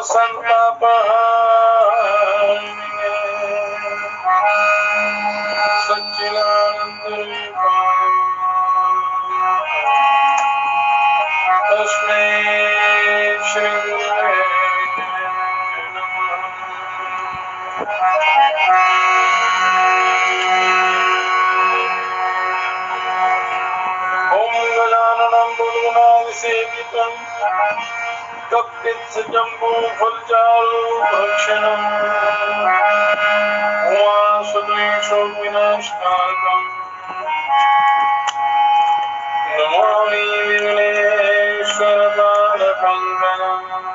संताप सच्चिदानंद तस्मै श्री गुरुवे ओम गजाननं भूतगणाधिसेवितं कपित्थजम्बूफलचारुभक्षणं उमासुतमेषविनाशकारकम् नमामि विघ्नेश्वरपादपङ्कजम्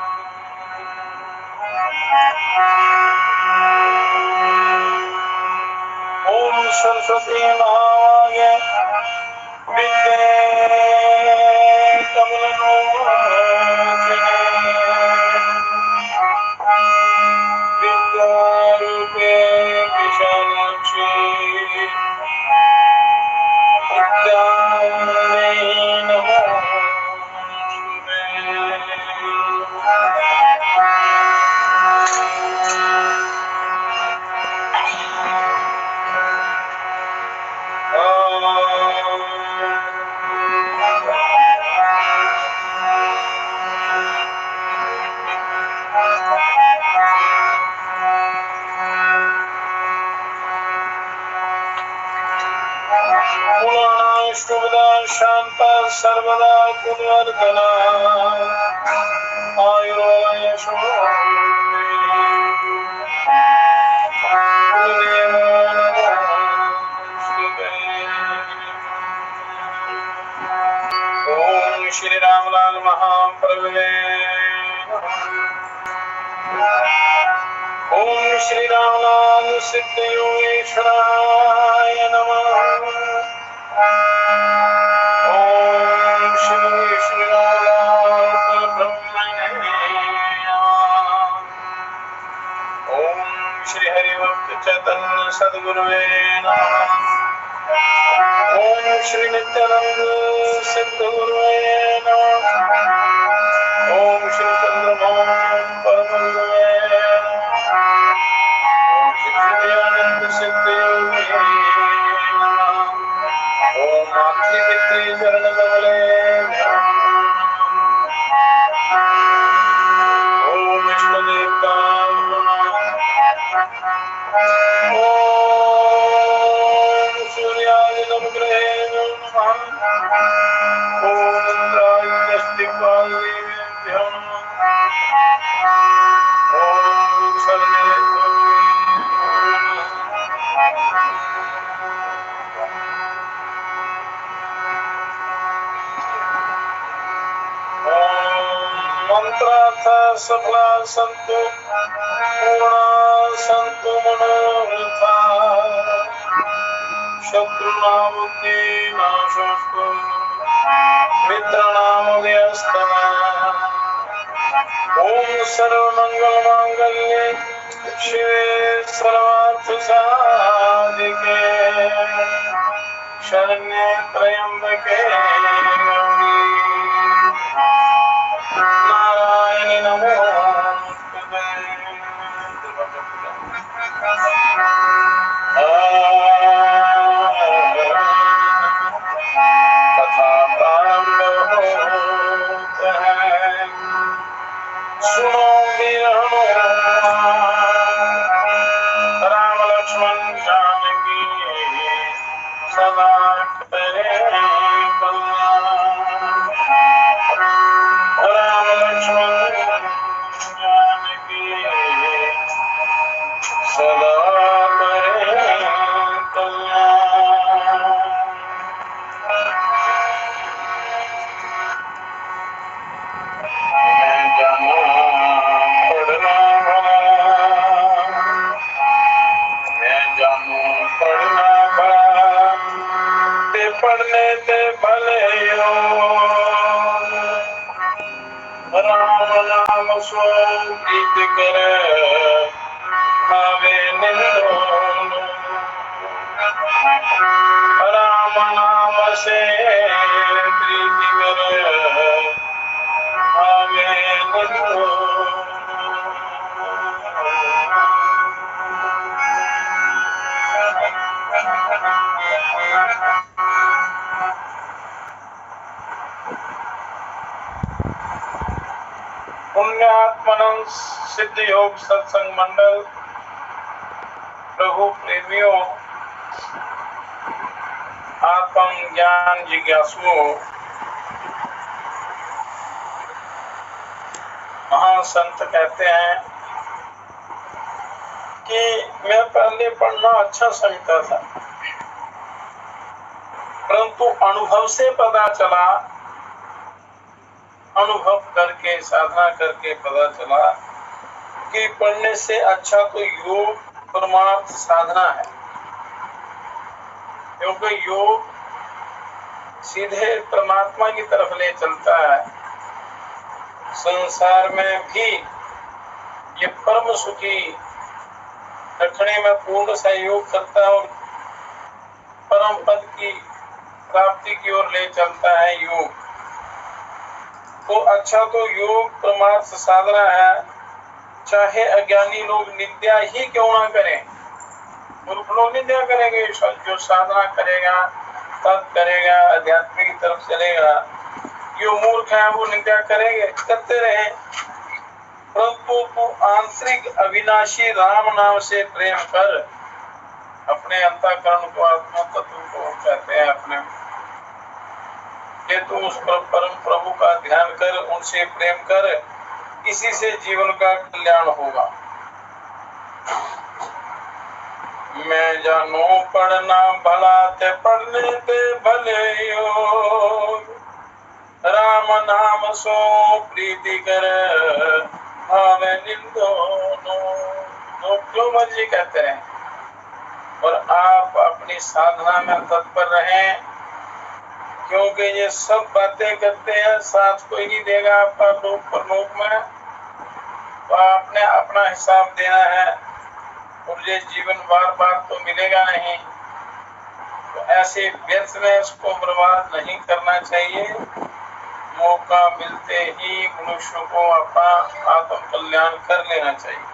ओम सरस्वती महामाये विद्ये कमललोचने विद्यारूपे विशालाक्षी विद्यायै नमो शांता सर्वदा कुलवर्धना आयुर्यशो ओम श्री रामलाल महाप्रभुवे ओम श्री रामलाल सिद्ध योगेश्वराय नमः चैतन्य सद्गुरुवे नमः ओम श्री नित्यानंद सिद्ध गुरुवे नमः ओम श्री चंद्रमोहन परम गुरुवे नमः ओम श्री दयानंद सिद्ध योगी नमः ओम मातृ पितृ चरण कमले ओम इष्ट देवता ओम सूर्याय नमग्रहे नमः ओम इंद्राय नमस्तिपादेभ्यो ओम सर्वे मंत्रार्थ सफला संतो पूर्णा संतो मनोरथा शत्रुनामुक्ति नाशोस्तु मित्रनामुदयस्तमा ओम सर्वमंगल मांगल्ये शिवे सर्वार्थ साधिके शरण्ये त्र्यंबके गौरी नारायणी नमोस्तुते कथा प्रारंभ होता है सुनो वीरणो राम लक्ष्मण जानकी सदा करे राम लक्ष्मण जानकी सदा करे मैं जाना पढ़ना मैं जानू पढ़ना ते पढ़ने ते भले हो राम नाम सो गीत करे भावे निंदो राम नाम से प्रीति करे भावे निंदो पुण्यात्मनं सिद्ध योग सत्संग मंडल प्रभु प्रेमियों, आत्म ज्ञान जिज्ञासुओं, महान संत कहते हैं कि मैं पहले पढ़ना अच्छा समझता था, परंतु अनुभव से पता चला, अनुभव करके साधना करके पता चला कि पढ़ने से अच्छा तो योग परमार्थ साधना है, क्योंकि योग सीधे परमात्मा की तरफ ले चलता है। संसार में भी ये परम सुखी रखने में पूर्ण सहयोग करता है और परम पद की प्राप्ति की ओर ले चलता है योग। तो अच्छा तो योग परमार्थ साधना है, चाहे अज्ञानी लोग निंदा ही क्यों ना करें। मूर्ख लोग निंदा करेंगे, जो साधना करेगा तप करेगा अध्यात्म की तरफ चलेगा, जो मूर्ख है वो निंदा करेंगे, करते रहे, परंतु तू आंतरिक अविनाशी राम नाम से प्रेम कर, अपने अंतःकरण को आत्मा तत्व को कहते हैं अपने कि तू उस परम प्रभु का ध्यान कर, उनसे प्रेम कर, इसी से जीवन का कल्याण होगा। मैं जानू पढ़ना भला ते पढ़ने ते भले योग, राम नाम सो प्रीति कर भावे निंदो। जो मर्जी कहते हैं और आप अपनी साधना में तत्पर रहें, क्योंकि ये सब बातें करते हैं, साथ कोई नहीं देगा आपका लोक परलोक में, तो आपने अपना हिसाब देना है और ये जीवन बार बार तो मिलेगा नहीं। तो ऐसे व्यर्थ में इसको बर्बाद नहीं करना चाहिए। मौका मिलते ही मनुष्य को अपना आत्म कल्याण कर लेना चाहिए,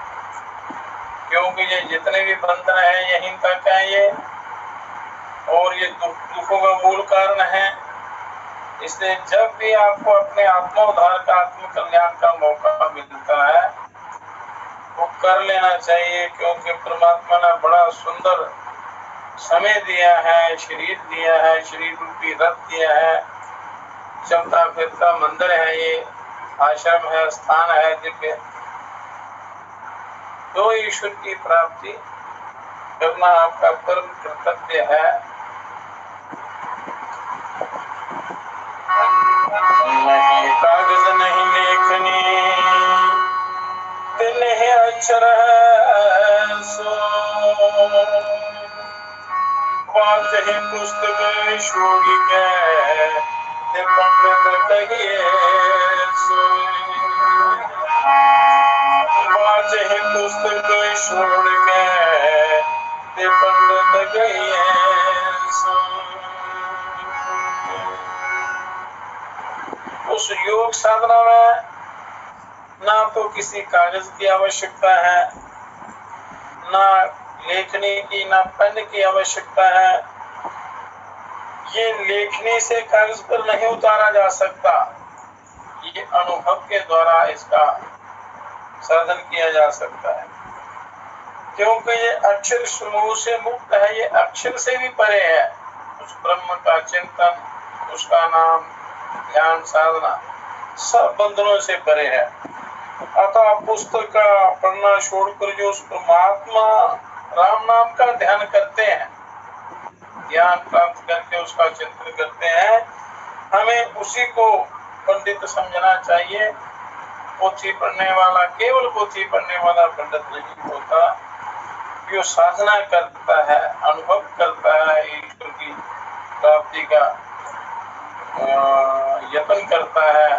क्योंकि ये जितने भी बंधन है यहीं तक है ये, और ये दुखों का मूल कारण है। इसलिए जब भी आपको अपने आत्मोद्धार का आत्म कल्याण का मौका मिलता है वो कर लेना चाहिए, क्योंकि परमात्मा ने बड़ा सुंदर समय दिया है, शरीर दिया है, शरीर रूपी रथ दिया है, चलता फिरता मंदिर है, ये आश्रम है, स्थान है दिव्य। तो ईश्वर की प्राप्ति करना आपका परम कर्तव्य है। नहीं कागज नहीं लेखनी तिल है अक्षर सो, बात ही पुस्तक छोड़ के पंडित कहिए सो, बात ही पुस्तक छोड़ के पंडित कहिए सो। उस योग साधना में ना तो किसी कागज की आवश्यकता है, ना लेखनी की, ना पेन की आवश्यकता है। ये लेखनी से कागज पर नहीं उतारा जा सकता, ये अनुभव के द्वारा इसका साधन किया जा सकता है, क्योंकि ये अक्षर समूह से मुक्त है, ये अक्षर से भी परे है। उस ब्रह्म का चिंतन, उसका नाम, ध्यान साधना सब बंधनों से परे है। अतः पुस्तक का पढ़ना छोड़कर जो उस परमात्मा राम नाम का ध्यान करते हैं, ज्ञान प्राप्त करके उसका चिंतन करते हैं, हमें उसी को पंडित समझना चाहिए। पोथी पढ़ने वाला, केवल पोथी पढ़ने वाला पंडित नहीं होता, जो साधना करता है, अनुभव करता है, ईश्वर की प्राप्ति का यत्न करता है,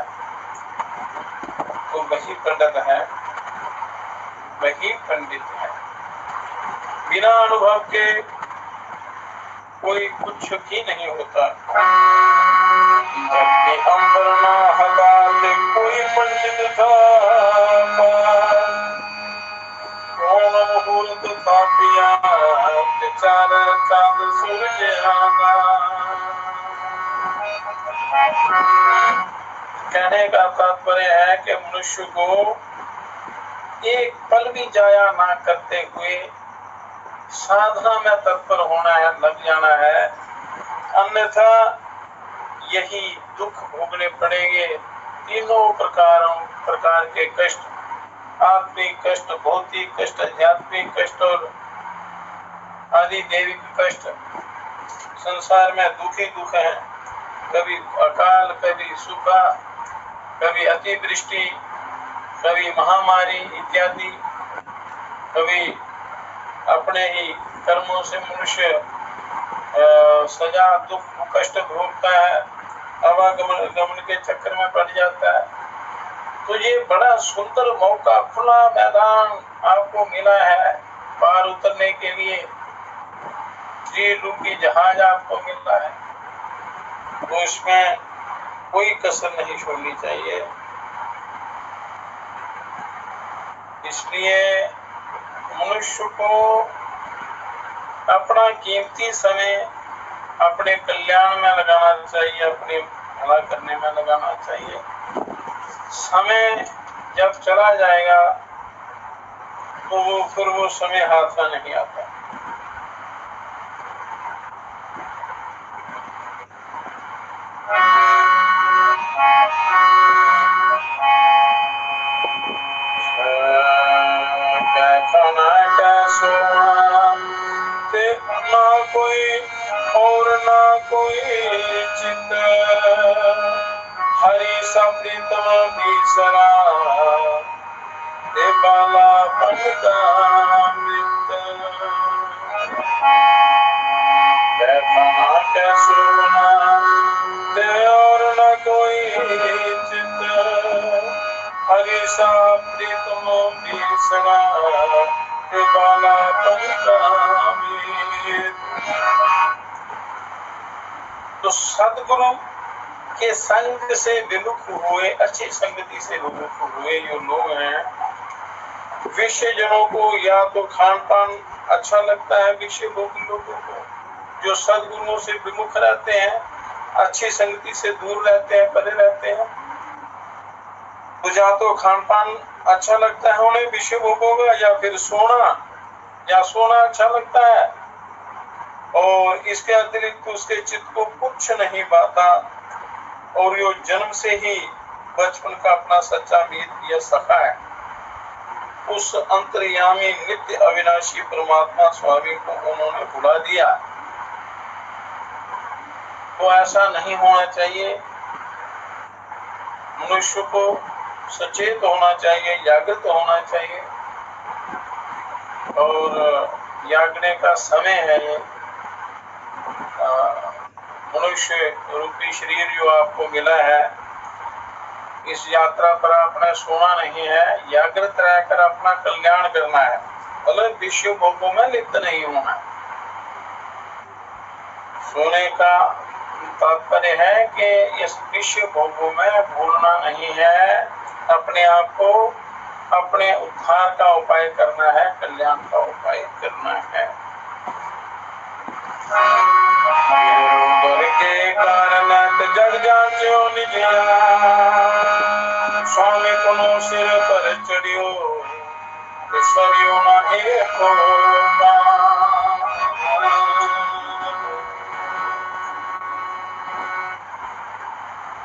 तो वही पंडित है, वही पंडित है। बिना अनुभव के कोई कुछ भी नहीं होता। अम्बरना हलाल कोई पंडित था, कौन मुहूर्त था पिया, चार चांद सूरज आना। कहने का तात्पर्य है कि मनुष्य को एक पल भी जाया ना करते हुए साधना में तत्पर होना है, लग जाना है, अन्यथा यही दुख भोगने पड़ेंगे। तीनों प्रकार के कष्ट, आत्मिक कष्ट, भौतिक कष्ट, आध्यात्मिक कष्ट और आदि दैविक कष्ट। संसार में दुख ही दुख है, कभी अकाल, कभी सूखा, कभी अतिवृष्टि, कभी महामारी इत्यादि। कभी अपने ही कर्मों से मनुष्य सजा, दुख, कष्ट भोगता है, आवागमन गमन के चक्कर में पड़ जाता है। तो ये बड़ा सुंदर मौका, खुला मैदान आपको मिला है पार उतरने के लिए। रूपी जहाज आपको मिला है, तो इसमें कोई कसर नहीं छोड़नी चाहिए। इसलिए मनुष्य को अपना कीमती समय अपने कल्याण में लगाना चाहिए, अपने भला करने में लगाना चाहिए। समय जब चला जाएगा तो फिर वो समय हाथ में नहीं आता। ना कोई और ना कोई चित, हरि सप्रीतम बीसरा, बाला पंडिता बैठना क्या सोना, और न कोई चित, हरि सप्रीतम बीसरा, बाला पंडिता। तो सदगुरु के संग से विमुख हुए, अच्छी संगति से विमुख हुए जो लोग हैं, विषय जनों को या तो खान पान अच्छा लगता है, विषय भोगी लोगों को जो सदगुरुओं से विमुख रहते हैं, अच्छी संगति से दूर रहते हैं, परे रहते हैं, तो या तो खान पान अच्छा लगता है उन्हें विषय भोगों का, या फिर सोना अच्छा लगता है, और इसके अतिरिक्त उसके चित्त को कुछ नहीं पाता, और यो जन्म से ही बचपन का अपना सच्चा मीत या सखा है, उस अंतर्यामी नित्य अविनाशी परमात्मा स्वामी को उन्होंने भुला दिया। तो ऐसा नहीं होना चाहिए। मनुष्य को सचेत होना चाहिए, जागृत होना चाहिए, और जागने का समय है ये। मनुष्य रूपी शरीर जो आपको मिला है, इस यात्रा पर आपने सोना नहीं है, जागृत रहकर अपना कल्याण करना है, मतलब विषय भोगों में लिप्त नहीं होना है। सोने का तात्पर्य है कि इस विषय भोगों में भूलना नहीं है, अपने आप को अपने उद्धार का उपाय करना है, कल्याण का उपाय करना है। के कारण जग जांचो निजिया, स्वामी कोनो सिर पर चढ़ियो, सरियो ना एको।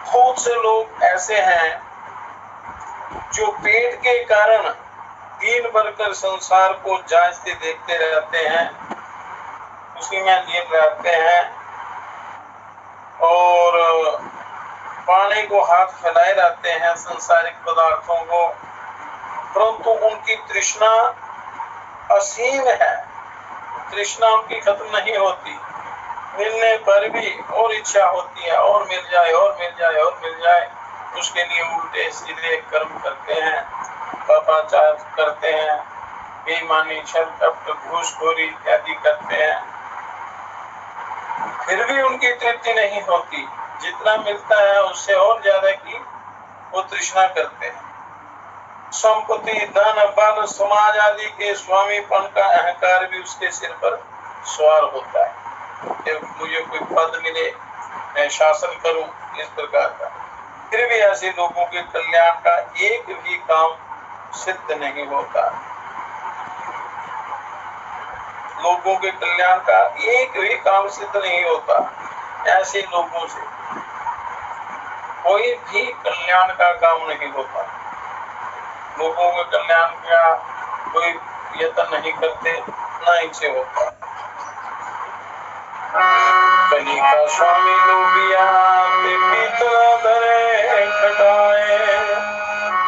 बहुत से लोग ऐसे हैं जो पेट के कारण दिन भर कर संसार को जांचते देखते रहते हैं, उसी में लीन रहते हैं, और पाने को हाथ फैलाए रहते हैं संसारिक पदार्थों को, परंतु उनकी तृष्णा असीम है, तृष्णा उनकी खत्म नहीं होती। मिलने पर भी और इच्छा होती है, और मिल जाए और मिल जाए और मिल जाए। उसके लिए उल्टे सीधे कर्म करते हैं, पापाचार करते हैं, बेईमानी, छल कपट, घूसखोरी इत्यादि करते हैं, फिर भी उनकी तृप्ति नहीं होती। जितना मिलता है उससे और ज्यादा की वो तृष्णा करते हैं। संपत्ति, धन, बल, समाज आदि के स्वामीपन का अहंकार भी उसके सिर पर सवार होता है कि मुझे कोई पद मिले, मैं शासन करूं, इस प्रकार का। फिर भी ऐसे लोगों के कल्याण का एक भी काम सिद्ध नहीं होता। लोगों के कल्याण का एक भी काम सिद्ध नहीं होता। ऐसे लोगों से कोई भी कल्याण का काम नहीं होता। लोगों के कल्याण का कोई यत्न नहीं करते, ना इनसे होता। कली का स्वामी लोबिया ते पीतल धरे खटाए,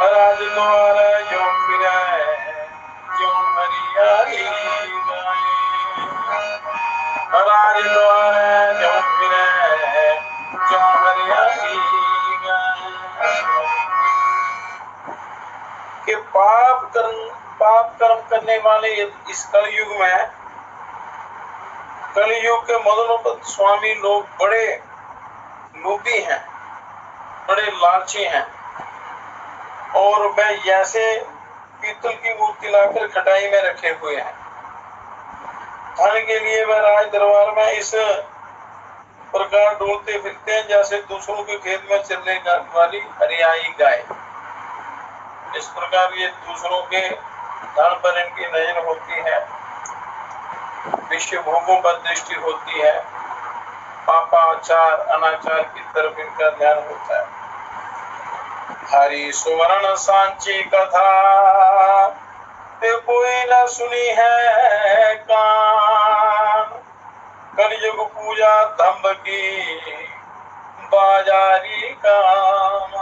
राजद्वार जो फिरे जो हरियाली गाए। राजद्वार जो फिरे जो हरियाली गाए। कि पाप कर्म करने वाले इस कलयुग में, कलयुग के मदनोपंत स्वामी लोग बड़े लोभी हैं, बड़े लालची हैं, और वह जैसे पीतल की मूर्ति लाकर खटाई में रखे हुए हैं। धन के लिए वह राज दरबार में इस प्रकार डोलते फिरते हैं जैसे दूसरों के खेत में चलने वाली हरियाई गाय। इस प्रकार ये दूसरों के धन पर इनकी नजर होती है, विषय भोगों पर दृष्टि होती है, पापाचार अनाचार की तरफ इनका ध्यान होता है। हरि सुवर्ण सांची कथा ते कोई न सुनी है कान, कलयुग पूजा धम्ब की बाजारी काम।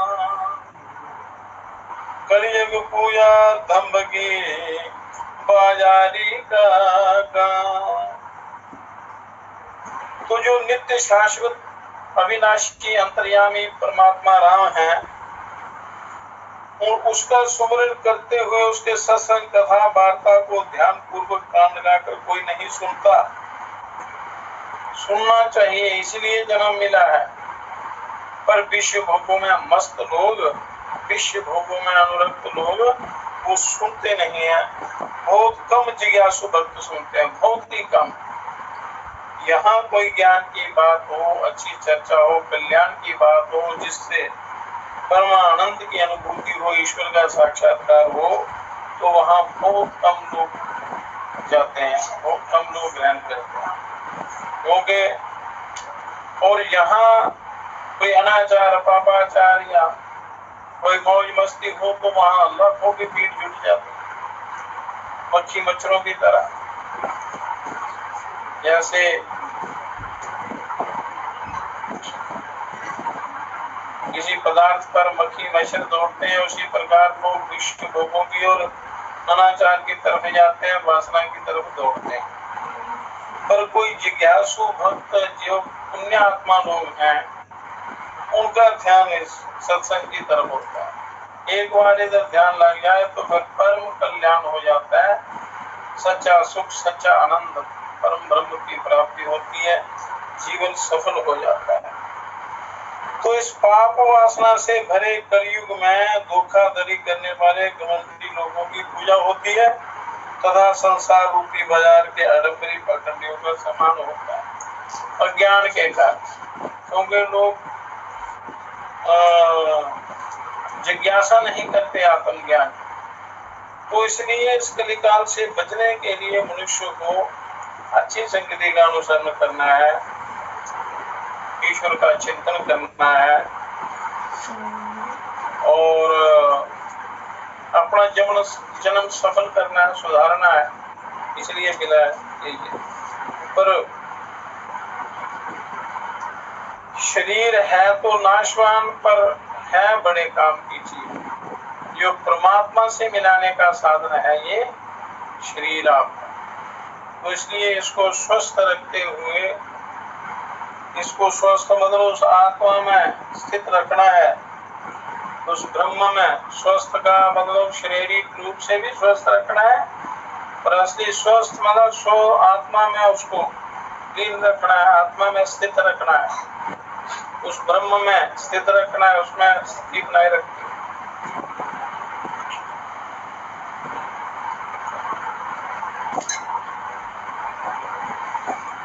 कलयुग पूजा धम्ब की बाजारी का काम। तो जो नित्य शाश्वत अविनाशी अंतर्यामी परमात्मा राम है, और उसका सुमरण करते हुए उसके सत्संग कथा वार्ता को ध्यान पूर्वक कान लगाकर कोई नहीं सुनता। सुनना चाहिए, इसलिए जन्म मिला है। पर विश्व भोगों में मस्त लोग, विश्व भोगों में अनुरक्त लोग वो सुनते नहीं है। बहुत कम जिज्ञासु भक्त सुनते हैं, बहुत ही कम। यहाँ कोई ज्ञान की बात हो, अच्छी चर्चा हो, कल्याण की बात हो, जिससे परमानंद की अनुभूति हो, ईश्वर का साक्षात्कार हो, तो वहाँ बहुत कम लोग जाते हैं, बहुत कम लोग ग्रहण करते हैं। क्योंकि और यहाँ कोई अनाचार पापाचार या कोई मौज मस्ती हो तो वहाँ लाखों की भीड़ जुट जाती है, मक्खी मच्छरों की तरह। जैसे किसी पदार्थ पर मक्खी मच्छर दौड़ते हैं, उसी प्रकार लोग विश्व भोगों की और अनाचार की तरफ जाते हैं, वासना की तरफ दौड़ते हैं। पर कोई जिज्ञासु भक्त जो पुण्य आत्मा लोग हैं, उनका ध्यान इस सत्संग की तरफ होता है। एक बार इधर ध्यान लग जाए तो फिर परम कल्याण हो जाता है, सच्चा सुख, सच्चा आनंद, परम ब्रह्म की प्राप्ति होती है, जीवन सफल हो जाता है। तो इस पाप वासना से भरे कलयुग में धोखाधड़ी करने वाले घमंडी लोगों की पूजा होती है तथा संसार रूपी बाजार के आडंबरी पाखंडियों का सम्मान होता है अज्ञान के कारण। क्योंकि लोग जिज्ञासा नहीं करते आत्मज्ञान, तो इसलिए इस कलिकाल से बचने के लिए मनुष्य को अच्छी संगति का अनुसरण करना है, ईश्वर का चिंतन करना है और अपना जन्म सफल करना है, सुधारना है, इसलिए मिला है। पर शरीर है तो नाशवान, पर है बड़े काम की चीज। जो परमात्मा से मिलाने का साधन है ये शरीर आपका, तो इसलिए इसको स्वस्थ रखते हुए, इसको स्वस्थ मतलब उस आत्मा में स्थित रखना है, उस ब्रह्म में। स्वस्थ का मतलब शारीरिक रूप से भी स्वस्थ रखना है, पर असली स्वस्थ मतलब सो आत्मा में उसको लीन रखना है, आत्मा में स्थित रखना है, उस ब्रह्म में स्थित रखना है, उसमें स्थिति बनाए रखनी।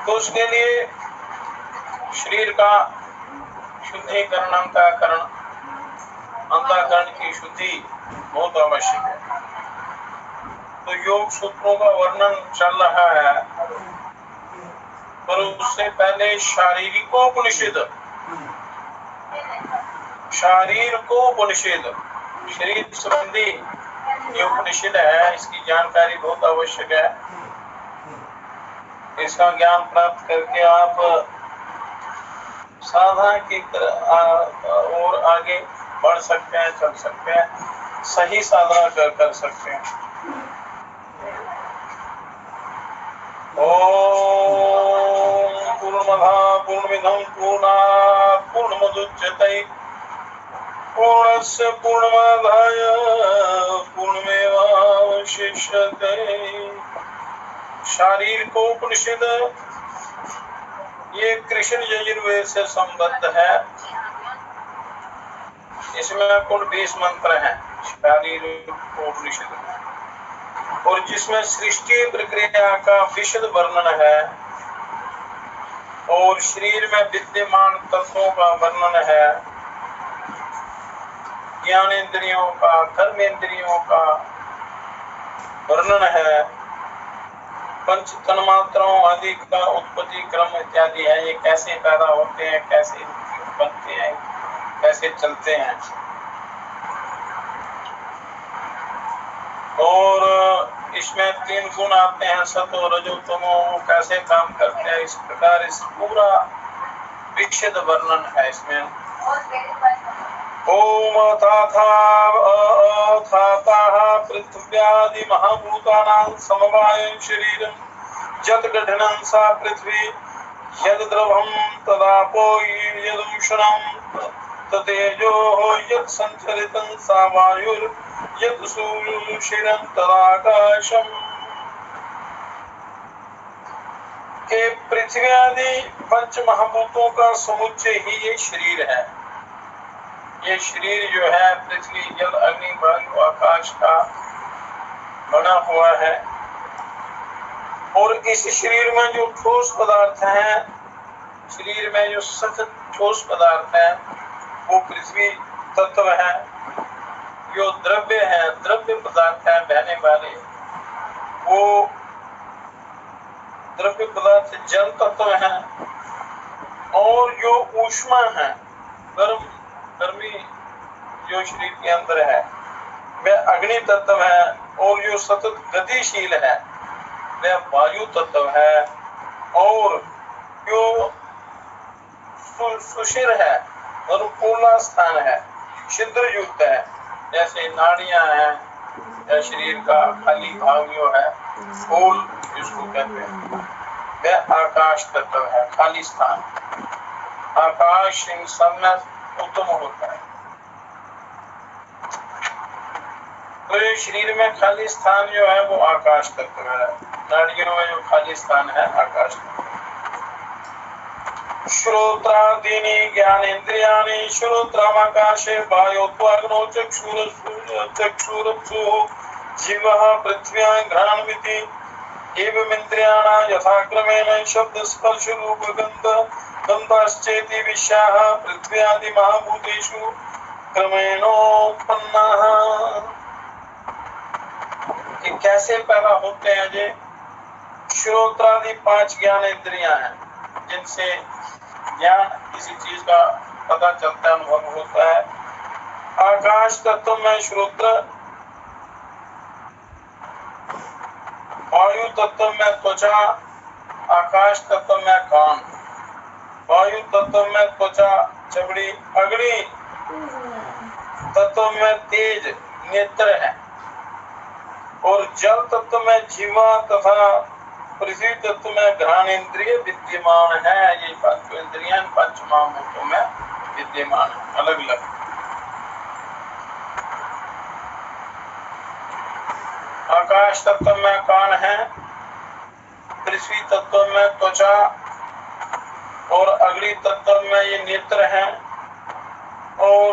तो उसके लिए शरीर का शुद्धिकरण, अंतःकरण अंतःकरण की शुद्धि बहुत आवश्यक है। तो योग सूत्रों का वर्णन चल रहा है, पर उससे पहले शारीरिकोपनिषद, शरीर को उपनिषद, शरीर संबंधी ये उपनिषद है, इसकी जानकारी बहुत आवश्यक है। इसका ज्ञान प्राप्त करके आप साधना की और आगे बढ़ सकते हैं, चल सकते हैं, सही साधना कर सकते हैं। ओम पूर्णमदः पूर्णमिदं पूर्णात् पूर्णमुदच्यते पूर्णस्य पूर्णमादाय पूर्णमेवावशिष्यते। शारीर को उपनिषद ये कृष्ण यजुर्वेद से संबद्ध है। इसमें कुल 20 मंत्र हैं शारीर उपनिषद में, और जिसमें सृष्टि प्रक्रिया का विशद वर्णन है और शरीर में विद्यमान तत्वों का वर्णन है, ज्ञानेंद्रियों का, कर्मेंद्रियों का वर्णन है, पंच तन्मात्राओं आदि का उत्पत्ति क्रम इत्यादि है, ये कैसे पैदा होते हैं, कैसे बनते हैं, कैसे चलते हैं, और इसमें 3 गुण आते हैं, सतो रजो तमो, कैसे काम करते हैं, इस प्रकार इस पूरा विशद वर्णन है इसमें। ओम पृथ्व्यादि महाभूतानां समवायं शरीरं यत् गठनं सा पृथ्वी यद् द्रवं तदापो यदुष्णं ततेजो यत् संचरितं सा वायुर् यत् सूर्यं तदाकाशम्। के पृथ्वी आदि पंच महाभूतों का समुच्चय ही ये शरीर है। ये शरीर जो है पृथ्वी, जल, अग्नि, वायु, आकाश का बना हुआ है, और इस शरीर में जो ठोस पदार्थ हैं, शरीर में जो सख्त ठोस पदार्थ हैं, वो पृथ्वी तत्व है। जो द्रव्य है, द्रव्य पदार्थ है बहने वाले, वो द्रव्य पदार्थ जल तत्व है, और जो ऊष्मा है, गर्मी जो शरीर के अंदर है, वह अग्नि तत्व है, और जो सतत गतिशील है वह वायु तत्व है, और जो सुशिर है, अनुकूला स्थान है, छिद्र युक्त है, जैसे नाड़ियां हैं, या शरीर का खाली भाग जो है, फूल जिसको कहते हैं, वह आकाश तत्व है, खाली स्थान। आकाश इन सब में उत्तम होता है। तो ये शरीर में खाली स्थान जो है वो आकाश तत्व है, नाड़ियों में जो खाली स्थान है आकाश तत्व। श्रोत्रादीनि ज्ञानेन्द्रियाणि श्रोत्रमाकाशे वायोत्वाग्नौ चक्षुरप्सुः जीवः पृथ्व्यां घ्राणमिति एवमिन्द्रियाणां यथाक्रमेण शब्द स्पर्श रूप गन्धश्चेति विषयाः पृथ्व्यादि महाभूतेषु क्रमेणोत्पन्नाः। कि कैसे पैदा होते हैं ये? श्रोत्रादि 5 ज्ञानेंद्रियां हैं, जिनसे ज्ञान किसी चीज का पता चलता है, अनुभव होता है। आकाश तत्व में श्रोत्र, वायु तत्व में त्वचा, आकाश तत्व में कान, वायु तत्व में त्वचा चमड़ी, अग्नि तत्व में तेज नेत्र है, और जल तत्व में जीवा तथा पृथ्वी तत्व में घ्राण इंद्रिय विद्यमान है। ये 5 इंद्रियां 5 महाभूतों में विद्यमान है, अलग अलग। आकाश तत्व में कान है, पृथ्वी तत्व में त्वचा, और अग्नि तत्व में ये नेत्र है, और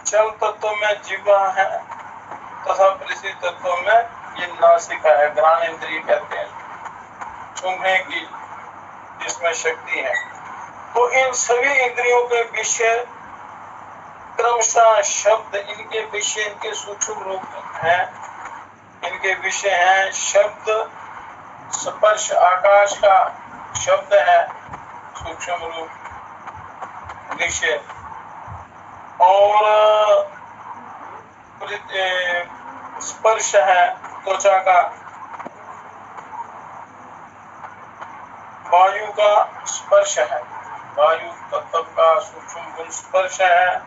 जल तत्व में जीवा है, तथा पृथ्वी तत्व में ये नासिका है, घ्राण इंद्रिय कहते हैं, सूंघने की जिसमें शक्ति है। तो इन सभी इंद्रियों के विषय क्रमशः शब्द इनके विषय, इनके सूक्ष्म रूप हैं। इनके विषय हैं शब्द, स्पर्श आकाश का शब्द है सूक्ष्म रूप विषय, और स्पर्श है त्वचा का, वायु का स्पर्श है, वायु तत्व का सूक्ष्म गुण स्पर्श है,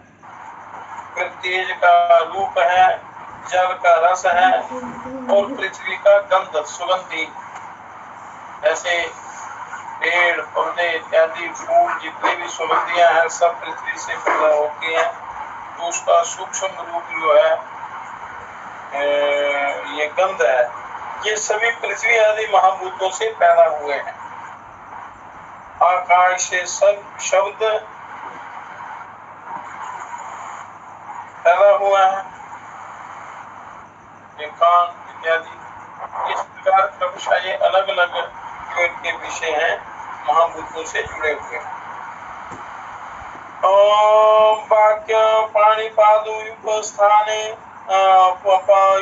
फिर तेज का रूप है, जल का रस है, और पृथ्वी का गंध सुगंधी। ऐसे पेड़ पौधे इत्यादि फूल जितनी भी सुगंधियां हैं सब पृथ्वी से पैदा होती हैं। तो उसका सूक्ष्म रूप जो है ये गंध है। ये सभी पृथ्वी आदि महाभूतों से पैदा हुए हैं। आकाश से सब शब्द पैदा हुआ है, कान इत्यादि। इस प्रकार क्रमशः ये अलग अलग जो इनके विषय हैं महाभूतों से जुड़े हुए हैं। वाक्य पाणिपादुपस्थाने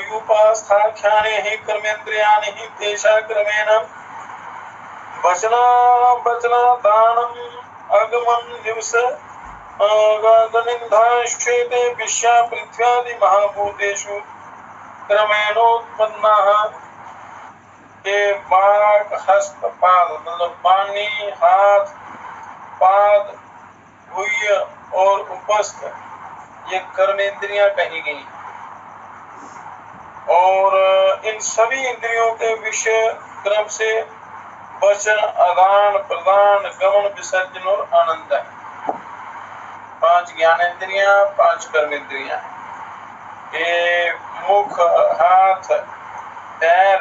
उपास्थाख्याने हि कर्मेन्द्रियाणि हि तेषा क्रमेण वचनादानम् आगमन् दिवस गनिन्धाश्चेते विश्या पृथ्व्यादि महाभूतेषु क्रमेणोत्पन्नाः। ये वाक् हस्त पाद मतलब वाणी, हाथ, पाद, भुय और उपस्थ ये कर्मेंद्रियां कही गई, और इन सभी इंद्रियों के विषय क्रम से वचन, आदान प्रदान, गमन, विसर्जन और आनंद है। 5 ज्ञानेंद्रियां, 5 कर्मेंद्रियां, ये मुख, हाथ, पैर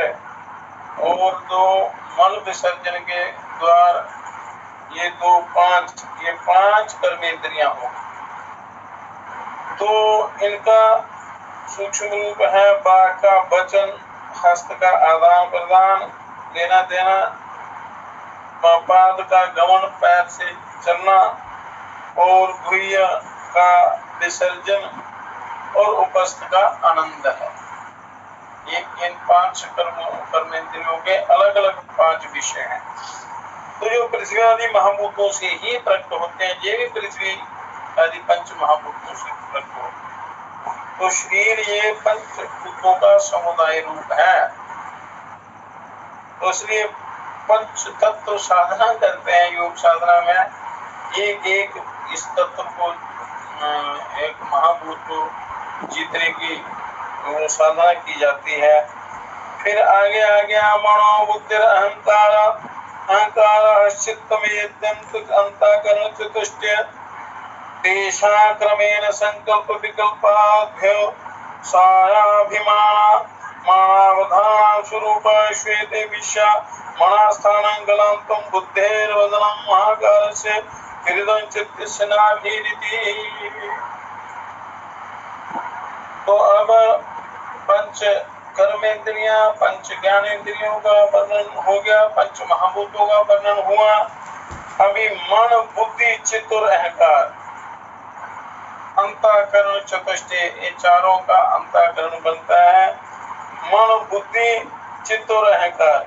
और 2 मल विसर्जन के द्वार, ये 5 कर्मेंद्रियां हो। तो इनका सूक्ष्म रूप है वाक का वचन, हस्त का आदान प्रदान, लेना देना, पाद का गमन पैर से चलना, और भुय का विसर्जन, और उपस्थ का आनंद है। ये इन 5 कर्मेंद्रियों के अलग अलग 5 विषय हैं। तो जो पृथ्वी आदि महाभूतों से ही प्रकट होते हैं, ये भी पृथ्वी आदि पंच महाभूतों से प्रकट होते हैं। तो शरीर ये पंचभूतों का समुदाय रूप है। तो इसलिए पंच तत्व साधना करते हैं योग साधना में, एक इस तत्व को, एक महाभूत को जीतने की साधना की जाती है। फिर आगे मनो बुद्धि अहंकार चित्तमेत्यंत अंतःकरण चतुष्टय तेषा क्रमेण संकल्प विकल्पाभ्यो सायाभिमान मानावधान स्वरूप श्वेते विश्या मनास्थानं गलांतम बुद्धेर्वदनं महाकालस्य हृदयं चित्तस्य नाभिरिति। तो अब पंच कर्मेंद्रियां, पंच ज्ञानेंद्रियों का वर्णन हो गया, पंच महाभूतों का वर्णन हुआ। अभी मन, बुद्धि, चित्त और अहंकार, अंतःकरण चतुष्टय, ये चारों का अंतःकरण बनता है। मन, बुद्धि, चित्त और अहंकार,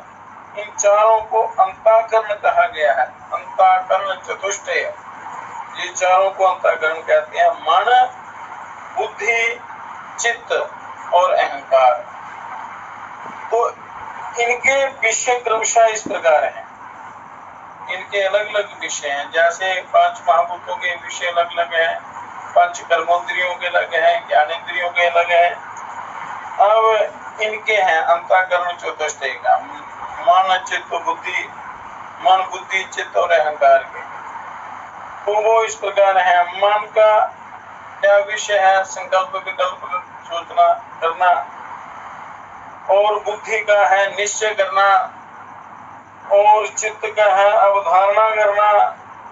इन चारों को अंतःकरण कहा गया है। अंतःकरण चतुष्टय, ये चारों को अंतःकरण कहते हैं। मन, बुद्धि, चित्त और अहंकार। तो इनके विषय क्रमशः इस प्रकार हैं। इनके अलग अलग विषय हैं। जैसे 5 महाभूतों के विषय अलग अलग हैं, पंच कर्मेंद्रियों के अलग हैं, ज्ञानेंद्रियों के अलग हैं। अब इनके हैं अंतःकरण चतुष्टय का, मन, चित्त, बुद्धि, मन, बुद्धि, चित्त और अहंकार के। तो वो इस प्रकार है। मन का क्या विषय है? संकल्प विकल्प सोचना करना, और बुद्धि का है निश्चय करना, और चित्त का है अवधारणा करना,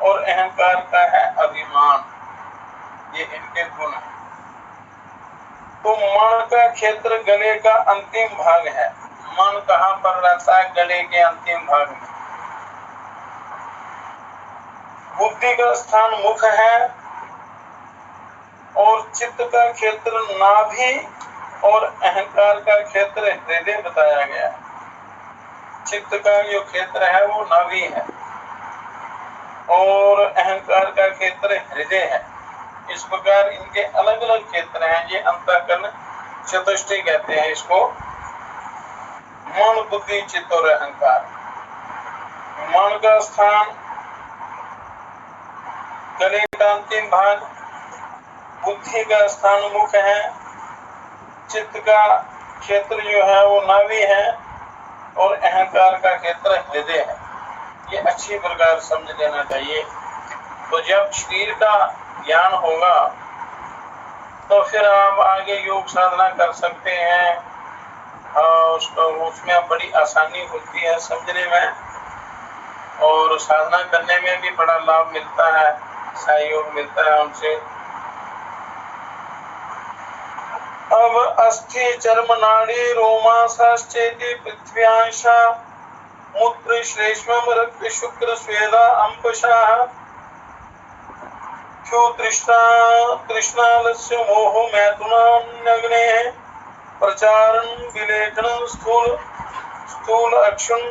और अहंकार का है अभिमान। ये इनके गुण हैं। तो मन का क्षेत्र गले का अंतिम भाग है। मन कहाँ पर रहता है? गले के अंतिम भाग में। बुद्धि का स्थान मुख है, और चित्त का क्षेत्र नाभि और अहंकार का क्षेत्र हृदय बताया गया है। चित्त का जो क्षेत्र है वो नाभि है और अहंकार का क्षेत्र हृदय है। इस प्रकार इनके अलग अलग क्षेत्र हैं। ये अंतःकरण चतुष्टय कहते हैं इसको। मन, बुद्धि, चित्त और अहंकार। मन का स्थान गले का अंतिम भाग, बुद्धि का स्थान मुख है, चित्त का क्षेत्र जो है वो नाभि है और अहंकार का क्षेत्र हृदय है। ये अच्छी प्रकार समझ लेना चाहिए। तो जब शरीर का ज्ञान होगा तो फिर आप आगे योग साधना कर सकते हैं और उसमें बड़ी आसानी होती है समझने में और साधना करने में भी बड़ा लाभ मिलता है, सहयोग मिलता है उनसे। अब अस्थि चर्म नाड़ी रोमांसश्चेति पृथ्व्यांशा मूत्र श्लेष्मं रक्त शुक्र स्वेदा अंपशाः क्षु तृष्णालस्य मोहो मैथुनान्यग्नेः प्रचारं विलेखनं स्थूल अक्षुण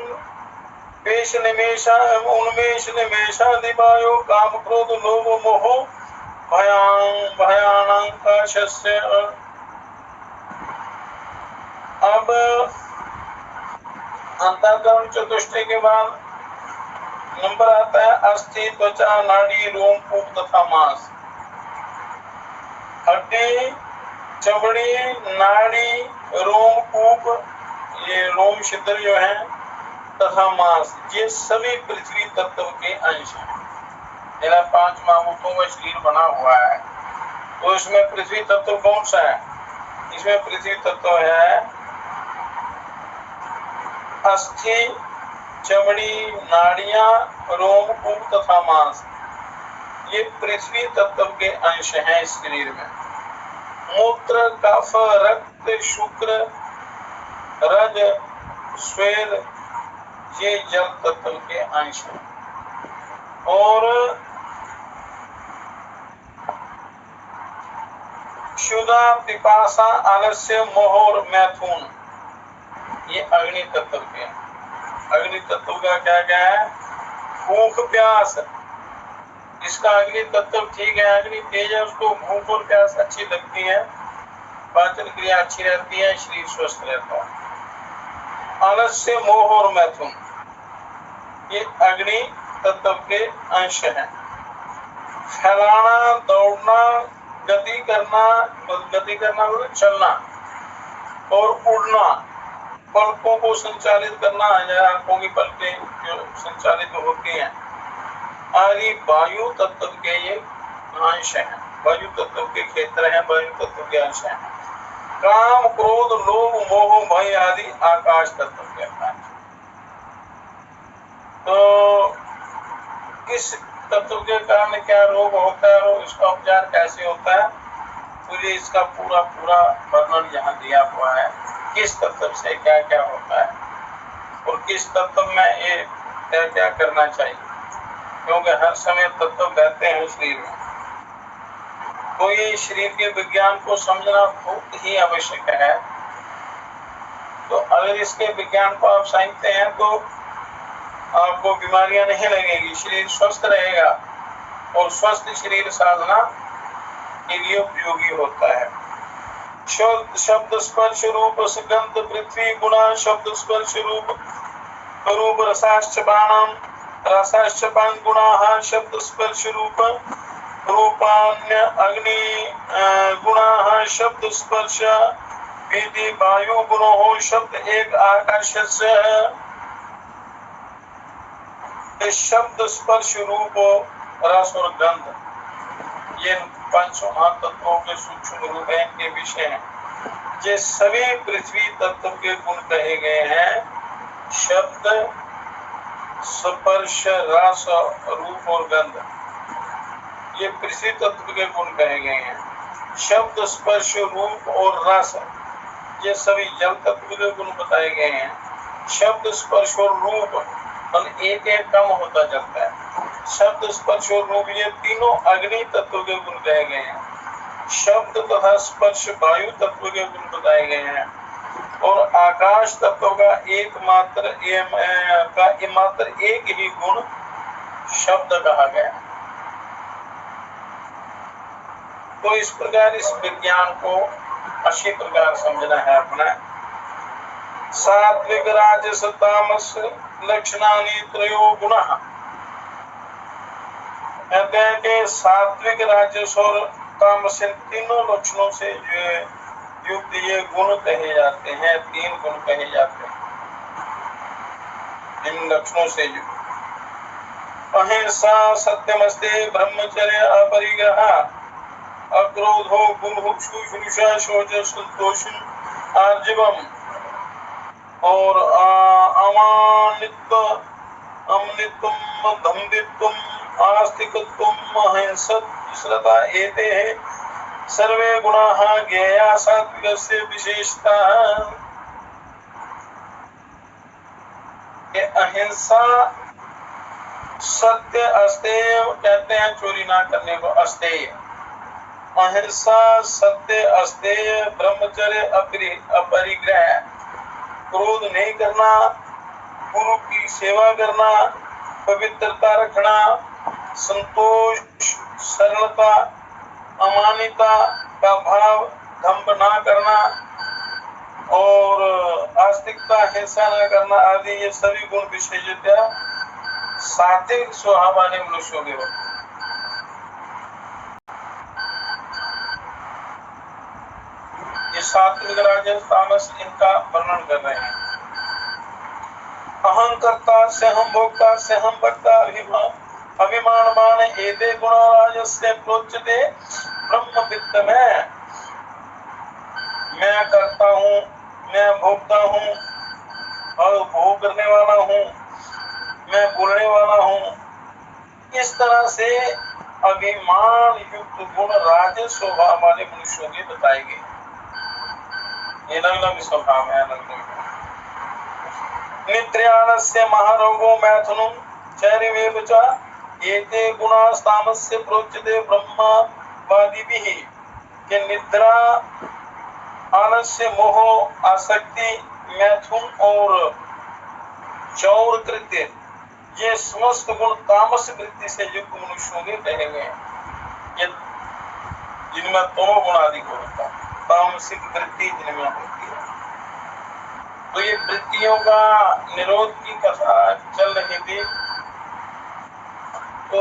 पेश निमेषा उन्मेष निमेषादिवायो काम क्रोध लोभ मोह भयानाकाशस्य। अब अंतःकरण चतुष्टय के बाद नंबर आता है अस्थि, त्वचा, नाड़ी, रोम, कूप तथा मांस। हड्डी, चमड़ी, नाड़ी, रोम, कूप, ये रोम छिद्र जो है तथा मांस, ये सभी पृथ्वी तत्व के अंश हैं। मेरा 5 महाभूतों का शरीर बना हुआ है तो इसमें पृथ्वी तत्व कौन सा है? इसमें पृथ्वी तत्व है अस्थि, चमड़ी, नाड़ियां, रोम, कूप तथा मांस, ये पृथ्वी तत्व के अंश हैं इस शरीर में। मूत्र, कफ, रक्त, शुक्र, रज, स्वेद, ये जल तत्व के अंश हैं। और क्षुधा, पिपासा, आलस्य, मोह और मैथुन, ये अग्नि तत्व के हैं। अग्नि तत्व का क्या क्या है? भूख, प्यास, इसका अग्नि तत्व ठीक है, अग्नि तेज है, उसको भूख और प्यास अच्छी लगती है, पाचन क्रिया अच्छी रहती है, शरीर स्वस्थ रहता है। आलस्य, मोह और मैथुन, ये अग्नि तत्व के अंश हैं। फैलाना, दौड़ना, गति करना मतलब चलना और उड़ना, पलकों को संचालित करना, आंखों की पलकें जो संचालित होती हैं, आदि वायु तत्व के ये अंश हैं। वायु तत्व के क्षेत्र हैं, वायु तत्व के अंश हैं। काम, क्रोध, लोभ, मोह, भय आदि आकाश तत्व के अंश। तो इस तत्व के कारण क्या रोग होता है और इसका उपचार कैसे होता है, तो ये इसका पूरा वर्णन यहाँ दिया हुआ है। किस तत्व से क्या क्या होता है और किस तत्व में ये क्या क्या करना चाहिए, क्योंकि हर समय तत्व रहते हैं शरीर में। तो ये शरीर के विज्ञान को समझना बहुत ही आवश्यक है। तो अगर इसके विज्ञान को आप समझते हैं तो आपको बीमारियां नहीं लगेगी, शरीर स्वस्थ रहेगा और स्वस्थ शरीर साधना के लिए उपयोगी होता है। शब्द स्पर्श रूप सुगंध पृथ्वी गुणा, शब्द स्पर्श रूप रसाश्च बाणम, रसाश्च पान गुणा, शब्द स्पर्श रूपान्य अग्नि गुणा, शब्द स्पर्श विधि वायु गुणो, शब्द एक आकाशस्य। शब्द स्पर्श रूप रस और गंध, ये 5 महातत्वों के सूक्ष्म रूप हैं, इनके विषय हैं। ये सभी पृथ्वी तत्व के गुण कहे गए हैं। शब्द, स्पर्श, रस, रूप और गंध, ये पृथ्वी तत्व के गुण कहे गए हैं। शब्द, स्पर्श, रूप और रस, ये सभी जल तत्व के गुण बताए गए हैं। शब्द, स्पर्श और रूप एक एक कम होता जाता है। शब्द, स्पर्श और रूप, ये तीनों अग्नि तत्व के गुण कहे गए हैं। शब्द तथा स्पर्श वायु तत्व के गुण बताए गए हैं और आकाश तत्व का एकमात्र एक ही गुण शब्द कहा गया। तो इस प्रकार इस विज्ञान को अच्छी प्रकार समझना है अपना। सात्विक राजस तामस लक्षणानि त्रयो गुणः। कहते हैं कि सात्विक राजस और तामस तीनों लक्षणों से युक्त ये गुण कहे जाते हैं, 3 गुण कहे जाते हैं इन लक्षणों से युक्त। अहिंसा सत्यमस्ते ब्रह्मचर्य अपरिग्रह अक्रोधो बुभुक्षु शुष्का शौच संतोष आर्जवम और अमनित्वम दम्भित्वम आस्तिकत्वम अहिंसता एते सर्वे गुणाः ज्ञेया सात्विकस्य विशेषताः। अहिंसा सत्य अस्तेय कहते हैं चोरी ना करने को अस्तेय। अहिंसा सत्य अस्तेय ब्रह्मचर्य अपरिग्रह क्रोध नहीं करना, गुरु की सेवा करना, पवित्रता रखना, संतोष सरलता, अमानिता का भाव, दंभ ना करना और आस्तिकता हिंसा न करना आदि ये सभी गुण विशेषतः सात्विक स्वभाव वाले मनुष्यों के होते। ये सात्विक राजस तामस इनका वर्णन कर रहे हैं। अहंकर्ता से हम भोक्ता से हम भक्ता अभिमानमान एते गुण राजस्य प्रोच्यते ब्रह्मवित्त में। मैं करता हूँ, मैं भोगता हूँ और भोग करने वाला हूँ, मैं बोलने वाला हूँ, इस तरह से अभिमान युक्त गुण राजस स्वभाव वाले मनुष्यों के बताए गए। ये अलग स्वभाव है। निद्राणस्य महारोगो मैथुनं चैर्यमेव च एते गुणास्तामस्य प्रोच्यते ब्रह्मवादिभिः। कि निद्रा, आलस्य, मोह, आसक्ति, मैथुन और चौर कृत्य ये समस्त गुण तामस वृत्ति से युक्त मनुष्यों के कहे हुए हैं। ये जिनमें दोनों गुण अधिक होता है, तामसिक वृत्ति जिनमें होती है। तो ये वृत्तियों का निरोध की कथा चल रही थी। तो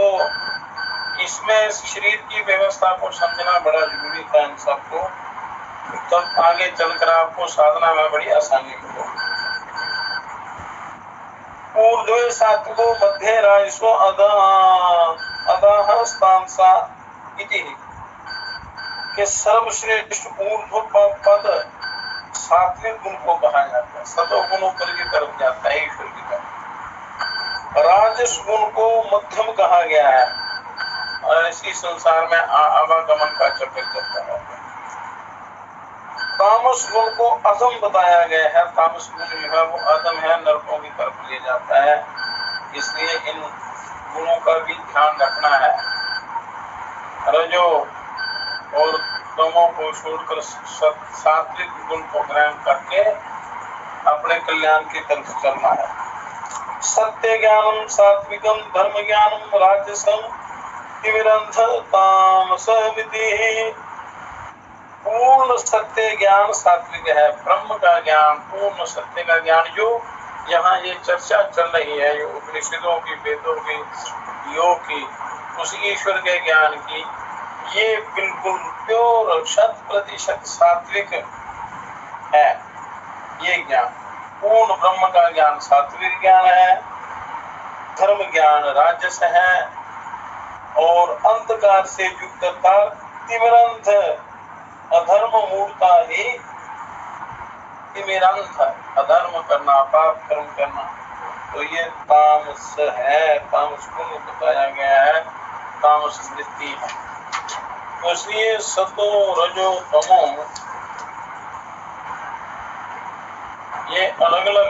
इसमें शरीर की व्यवस्था को समझना बड़ा जरूरी था इन सबको, तब आगे चलकर आपको साधना में बड़ी आसानी हो। ऊर्ध्वे सात्विको मध्य राजसो अधः तामसा इति। कि सर्वश्रेष्ठ ऊर्ध्व पद सात्विक गुण को कहा जाता है, सतो गुण ऊपर की तरफ जाता है, ईश्वर की तरफ। राजस गुण को मध्यम कहा गया है और इसी संसार में आवागमन का चक्कर चलता है। तामस गुण को अधम बताया गया है। तामस गुण जो है वो अधम है, नरकों की तरफ ले जाता है, इसलिए इन गुणों का भी ध्यान रखना है। रजो और तमों को छोड़कर सात्विक गुण को ग्रहण करके अपने कल्याण की तरफ चलना है। सत्य ज्ञानम सात्विकम धर्म ज्ञानम राजसम तिमिरंध तामस विधि। पूर्ण सत्य ज्ञान सात्विक है, ब्रह्म का ज्ञान, पूर्ण सत्य का ज्ञान जो यहाँ ये चर्चा चल रही है, ये उपनिषदों की, वेदों की, योग की, उस ईश्वर के ज्ञान की, ये बिल्कुल प्योर 100% सात्विक है। ये ज्ञान पूर्ण ब्रह्म का ज्ञान सात्विक ज्ञान है, धर्म ज्ञान राजस है और अंधकार से युक्तता तिमिरंध अधर्म मूर्ता ही तिमिरंध अधर्म करना, पाप कर्म करना, तो ये तामस है। तामस गुण बताया गया है, तामस वृत्ति है। तो इसलिए सतो रजो तमो ये अलग अलग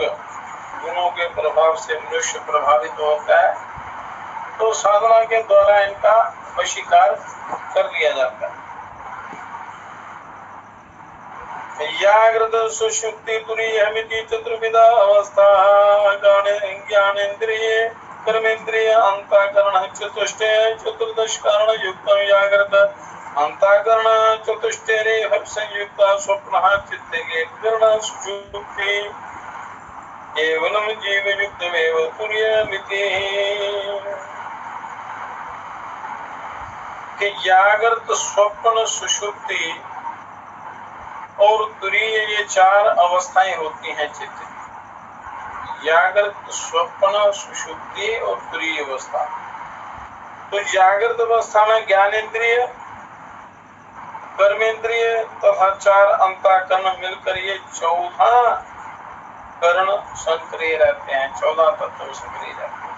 गुणों के प्रभाव से मनुष्य प्रभावित होता है। तो साधना के द्वारा इनका वशीकार कर लिया जाता है। जागृत सुषुप्ति तुरीयमिति चतुर्विधा अवस्था ज्ञानेन्द्रिय कर्मेन्द्रिय अंतःकरण चतुष्टय चतुर्दश कारण युक्त जागृत अंतःकरण चतुष्टय संयुक्त स्वप्न चित्ते किरण सुषुप्ति केवलम जीव युक्त तुरीयमिति कि जागृत स्वप्न सुषुप्ति और तुरीय ये चार अवस्थाएं होती हैं चित्त की। जागृत स्वप्न सुषुप्ति और तुरीय अवस्था। तो जागृत अवस्था में ज्ञानेन्द्रिय कर्मेंद्रिय तथा चार अंतःकरण मिलकर ये 14 कर्ण सक्रिय रहते हैं, 14 तत्व सक्रिय रहते हैं।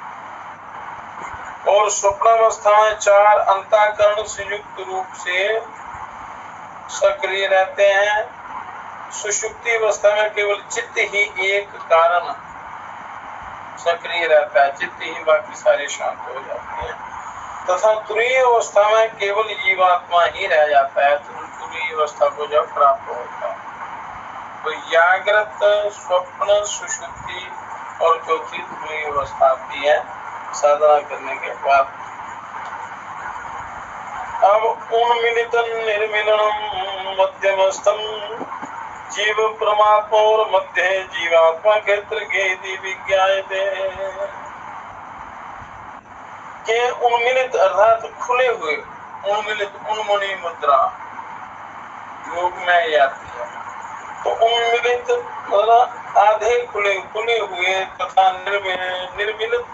और स्वप्नावस्था में 4 अंतःकरण संयुक्त रूप से सक्रिय रहते हैं। सुषुप्ति अवस्था में केवल चित्त ही एक कारण सक्रिय रहता है, चित्त ही बाकी सारे शांत हो जाते हैं। तथा तुरीय अवस्था में केवल जीवात्मा ही रह जाता है, तुरीय अवस्था को जब प्राप्त होता है। तो जागृत स्वप्न सुषुप्ति और चौथी तुरीय अवस्था आती है साधना करने के बाद। अब उन्मिलितं निर्मिलनं मध्यमस्थं जीव परमात्मा और मध्य जीवात्मा क्षेत्र के विज्ञायते के उन्मिलित अर्थात खुले हुए, उन्मिलित उन्मुनि मुद्रा योग में आती है। तो उन्मिलित आधे खुले हुए तथा निर्मिलित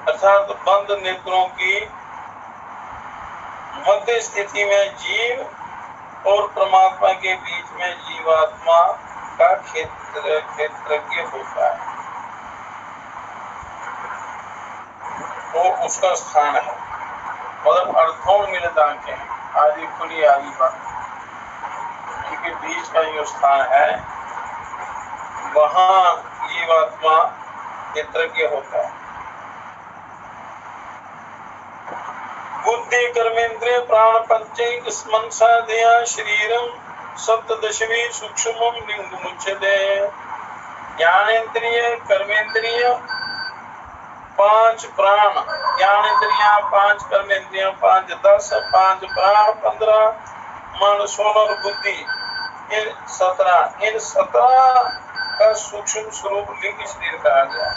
अर्थात बंद नेत्रों की मध्य स्थिति में जीव और परमात्मा के बीच में जीवात्मा का क्षेत्रज्ञ होता है, वो उसका स्थान है। मतलब अर्थों मिलित आंखें, आदि खुली आदि बंद, उनके बीच का जो स्थान है वहाँ जीवात्मा क्षेत्रज्ञ होता है। बुद्धि कर्मेंद्रिय प्राण पंचैक स्मंसादया शरीरम सप्तदशमी सूक्ष्मम लिंगमुच्यते। ज्ञानेन्द्रिय कर्मेंद्रिय 5 प्राण, ज्ञानेन्द्रियां 5 कर्मेंद्रियां 5 10 5 प्राण 15 मन 16 बुद्धि इन 17, इन 17 का सूक्ष्म स्वरूप लिंग शरीर कहा गया।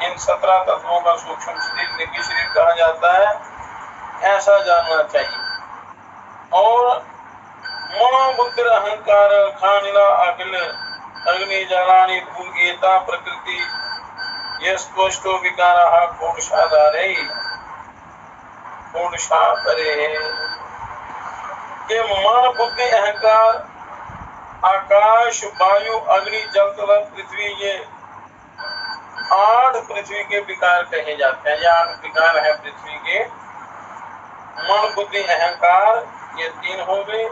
इन 17 तत्वों का सूक्ष्म शरीर लिंग शरीर कहा जाता है, ऐसा जानना चाहिए। और मनोबुद्धि अहंकार खानिला अखिल अग्नि जलानि भूगीता प्रकृति यस्पष्टो विकाराः पूर्णशाधारे पूर्णशापरे के मन बुद्धि अहंकार आकाश वायु अग्नि जल तथा पृथ्वी ये 8 पृथ्वी के विकार कहे जाते हैं। ये 8 विकार है पृथ्वी के। मन बुद्धि अहंकार ये 3 हो गए,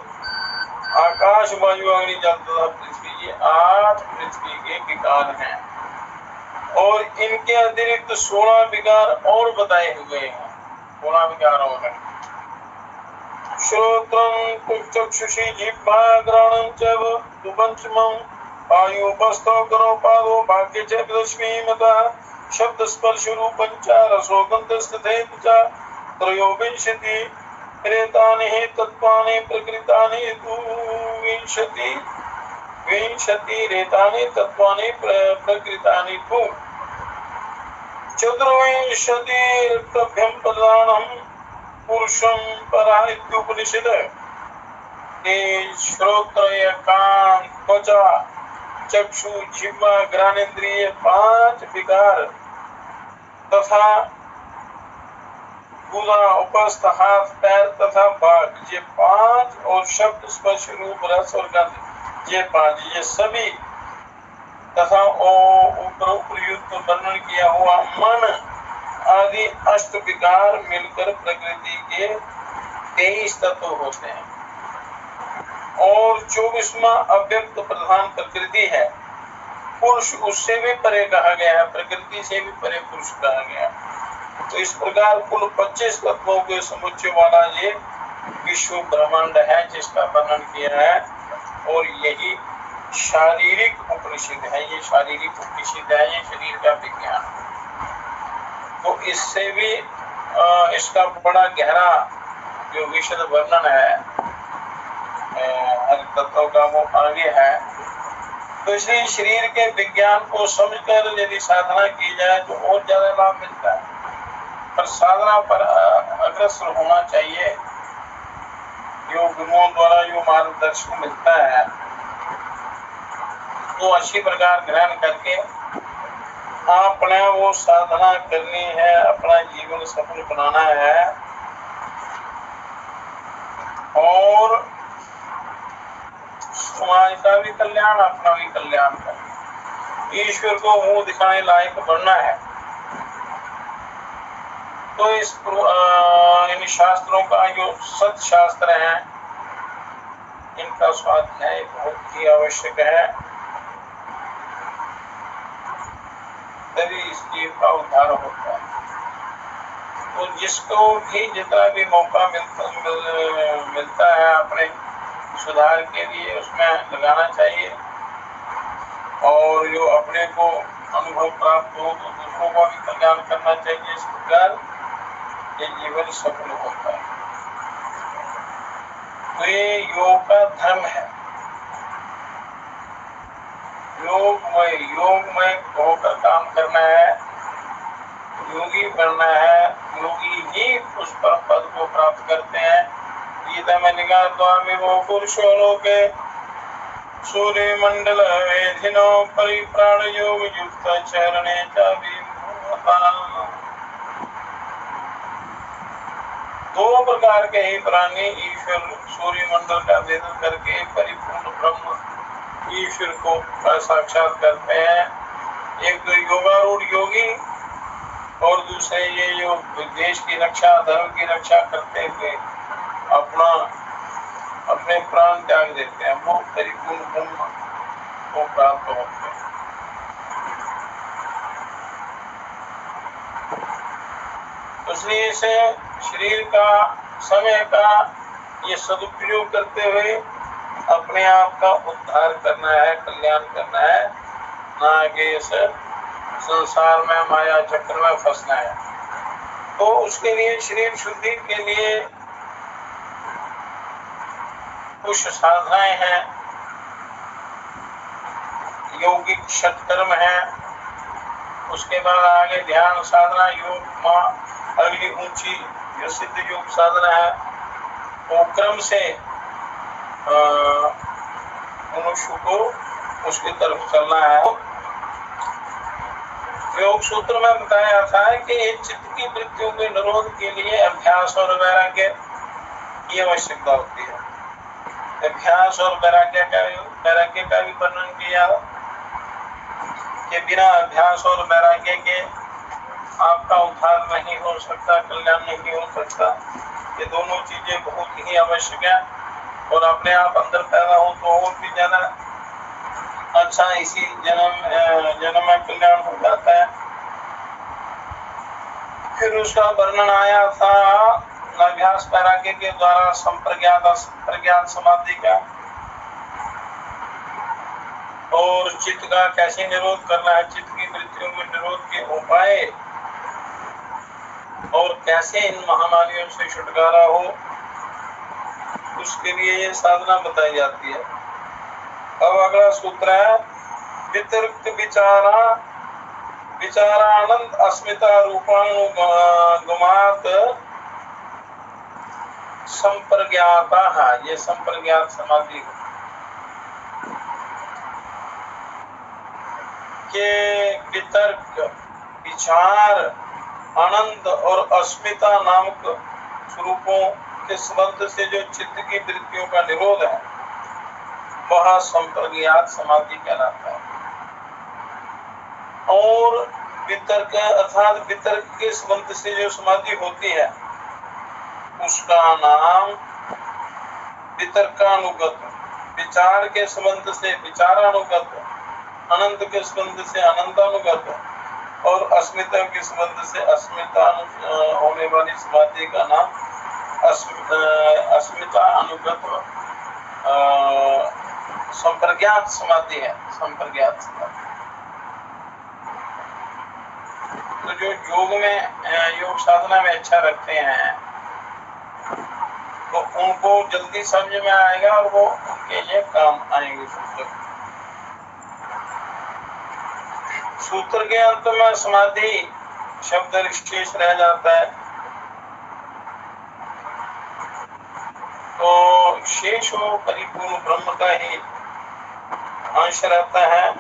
आकाश वायु अग्नि जल तथा पृथ्वी ये 8 पृथ्वी के विकार हैं। और इनके अतिरिक्त 16 विकार और बताए हुए हैं। 16 विकार और हैं। श्रोत्रं चक्षुषी जिह्वा घ्राणं च पंचमं आयुपस्थो करो पादो भाग्य च दशमी मता शब्द स्पर्श रूपं च रसो गन्धस्तथेति च त्रयोविंशति रेतानि तत्त्वानि प्रकृतानि तु विंशति रेतानि तत्त्वानि प्रकृतानि तु चतुर्विंशति रक्तभ्यं प्रधानं पुरुषं परा इत्युपनिषद। श्रोत्र कान त्वचा चक्षु जिह्वा घ्राणेन्द्रिय 5 विकार तथा पूरा उपस्थ हाथ पैर तथा बाघ ये 5 और शब्द स्पर्श रूप रस और गंध ये 5 ये सभी तथा उपयुक्त वर्णन किया हुआ मन आदि 8 विकार मिलकर प्रकृति के 23 तत्व होते हैं। और 24वां अव्यक्त प्रधान प्रकृति है। पुरुष उससे भी परे कहा गया है, प्रकृति से भी परे पुरुष कहा गया। तो इस प्रकार कुल 25 तत्वों के समुच्चय वाला ये विश्व ब्रह्मांड है जिसका वर्णन किया है और यही शारीरिक उपनिषद है, ये शारीरिक उपनिषद है, ये शरीर का विज्ञान। तो इससे भी इसका बड़ा गहरा जो विशद वर्णन है हर तत्वों का वो आगे है। तो इसलिए शरीर के विज्ञान को समझकर यदि साधना की जाए तो और ज्यादा लाभ मिलता है, पर साधना पर अग्रसर होना चाहिए। जो गुरुओं द्वारा जो मार्गदर्शन मिलता है तो अच्छी प्रकार ग्रहण करके आपने वो साधना करनी है, अपना जीवन सफल बनाना है और समाज का भी कल्याण, अपना भी कल्याण करना, ईश्वर को मुंह दिखाने लायक बनना है। तो इन शास्त्रों का जो सत्शास्त्र हैं इनका स्वाध्याय बहुत ही आवश्यक है, तभी इस जीव का उद्धार होता है। तो जिसको भी जितना भी मौका मिलता है अपने सुधार के लिए उसमें लगाना चाहिए, और जो अपने को अनुभव प्राप्त हो तो दूसरों को भी कल्याण करना चाहिए। इस प्रकार ये जीवन सफल होता है। तो ये योग का धर्म है। योग में होकर काम करना है, योगी बनना है, योगी ही उस परम पद को प्राप्त करते हैं। गीता में लिखा स्वामी वो पुरुषो लोके सूर्य मंडल वेधिनो परिप्राण योग युक्त चरणे दो प्रकार के ही प्राणी ईश्वर सूर्य मंडल का वेदन करके परिपूर्ण ब्रह्म ईश्वर को साक्षात करते हैं। एक तो योगारूढ़ योगी और दूसरे ये जो देश की रक्षा, धर्म की रक्षा करते हुए अपने प्राण त्याग देते हैं, वो परिपूर्ण ब्रह्म को प्राप्त होते हैं। इसलिए इसे शरीर का, समय का ये सदुपयोग करते हुए अपने आप का उद्धार करना है, कल्याण करना है, ना कि इस संसार में माया चक्र में फंसना है। तो उसके लिए शरीर शुद्धि के लिए कुछ साधनाएं हैं, यौगिक षटकर्म है, उसके बाद आगे ध्यान साधना, योग माँ अगली ऊंची जो सिद्ध योग साधना है, वो क्रम से मनुष्य को उसकी तरफ चलना है। योग सूत्र में बताया था कि चित्त की वृत्तियों के निरोध के लिए अभ्यास और वैराग्य की आवश्यकता होती है। अभ्यास और वैराग्य का भी वर्णन किया कि बिना अभ्यास और वैराग्य के आपका उद्धार नहीं हो सकता, कल्याण नहीं हो सकता। ये दोनों चीजें बहुत ही आवश्यक है, और अपने आप अंदर पैदा हो तो और भी ज्यादा अच्छा इसी जन्म में कल्याण हो जाता है। फिर उसका वर्णन आया था अभ्यास वैराग्य के द्वारा संप्रज्ञात समाधि का, और चित्त का कैसे निरोध करना है, चित्त की वृत्तियों के निरोध के उपाय, और कैसे इन महामारियों से छुटकारा हो, उसके लिए ये साधना बताई जाती है। अब अगला सूत्र है वितर्क विचारानंद अस्मिता रूपानुगमात संप्रज्ञाता। ये संप्रज्ञात समाधि के वितर्क, विचार, आनंद और अस्मिता नामक स्वरूपों के संबंध से जो चित्त की वृत्तियों का निरोध है वह संप्रज्ञात समाधि कहलाता है। और वितर्क अर्थात वितर्क के संबंध से जो समाधि होती है उसका नाम वितर्कानुगत, विचार के संबंध से विचारानुगत, अनंत के संबंध से अनंतानुगत, और अस्मिता के संबंध से अस्मिता होने वाली समाधि का नाम अस्मिता अनुगत संप्रज्ञात समाधि है, संप्रज्ञात समाधि। तो जो योग में योग साधना में अच्छा रखते हैं तो उनको जल्दी समझ में आएगा और वो उनके लिए काम आएंगे सूत्र। सूत्र के अंत में समाधि शब्द शेष रह जाता है, तो शेष वो परिपूर्ण ब्रह्म का ही अंश रहता है,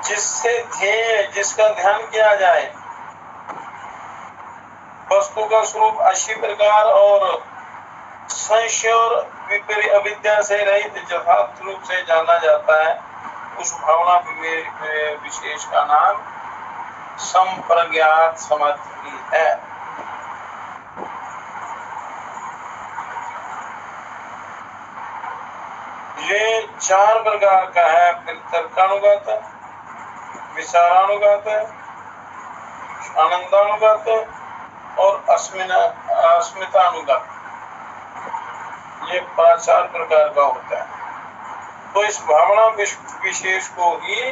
जिससे ध्येय, जिसका ध्यान किया जाए, वस्तु का स्वरूप अच्छी प्रकार और संशय और अविद्या से रहित यथार्थ रूप से जाना जाता है, उस भावना विशेष का नाम संप्रज्ञात समाधि है। ये 4 प्रकार का है, तर्कानुगत, विचारानुगत, आनंदानुगत और अस्मितानुगत, ये 4 प्रकार का होता है। तो इस भावना विशेष को ही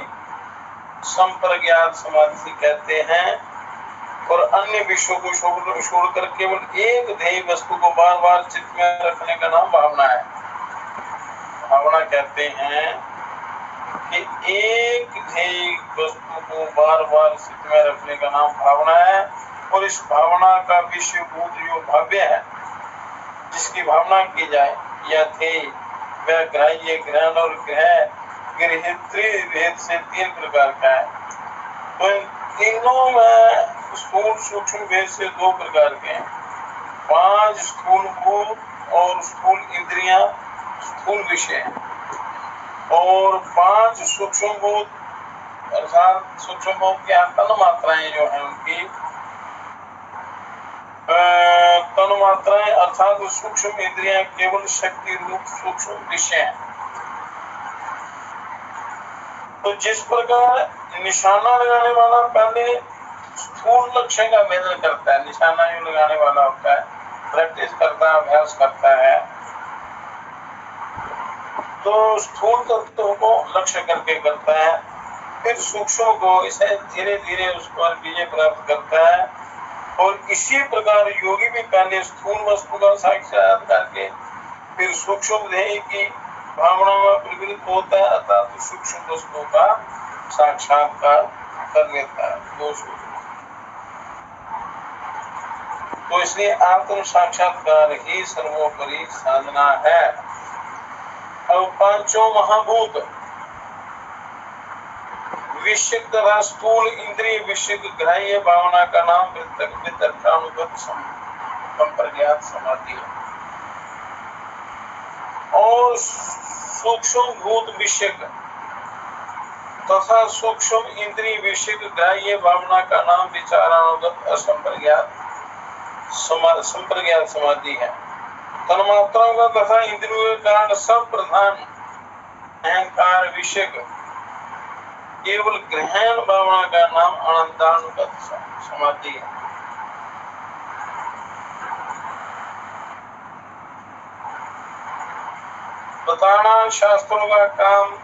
संप्रज्ञात समाधि कहते हैं, और अन्य विषयों को छोड़कर केवल एक ध्येय वस्तु को बार बार चित्त में रखने का नाम भावना है। भावना कहते हैं कि एक ध्येय वस्तु को बार बार चित्त में रखने का नाम भावना है, और इस भावना का विषयभूत जो भाव्य है, जिसकी भावना की जाए, या ध्येय, वह ग्राह्य, ग्रहण और गृहीत्री भेद से 3 प्रकार का है। तो इन तीनों में स्थूल सूक्ष्म भेद से 2 प्रकार के हैं। 5 स्थूल भूत और स्थूल इंद्रियां, स्थूल विषय, और 5 सूक्ष्म भूत, अर्थात सूक्ष्म भूत की तन मात्राएं जो है उनकी तन मात्राएं, अर्थात सूक्ष्म इंद्रियां केवल शक्ति रूप सूक्ष्म विषय हैं। तो जिस प्रकार निशाना लगाने वाला पहले स्थूल लक्ष्य का भेदन करता है, निशाना जो लगाने वाला होता है, प्रैक्टिस करता है, अभ्यास करता है, तो स्थूल तत्वों को लक्ष्य करके करता है, फिर सूक्ष्म को इसे धीरे धीरे उस पर विजय प्राप्त करता है, और इसी प्रकार योगी भी पहले स्थूल वस्तु का साक्षात्कार करके फिर सूक्ष्म ध्येय की भावना में प्रवृत्त होता है, अर्थात सूक्ष्म वस्तु का साक्षात्कार कर लेता है। तो इसलिए आत्म साक्षात्कार ही सर्वोपरि साधना है। अब 5 महाभूत विषय तथा स्थूल इंद्रिय विषय ग्राह्य भावना का नाम वितर्कानुगत संप्रज्ञात समाधि है, और सूक्ष्म भूत विषय तथा सूक्ष्म इंद्रिय विषय ग्राह्य भावना का नाम विचारानुगत असंप्रज्ञात संप्रज्ञात समाधि है। तन्मात्राओं का तथा इंद्रियों का कारण सब प्रधान अहंकार विषय केवल ग्रहण भावना का नाम आनंदानुगत समाधि है। बताना शास्त्रों का काम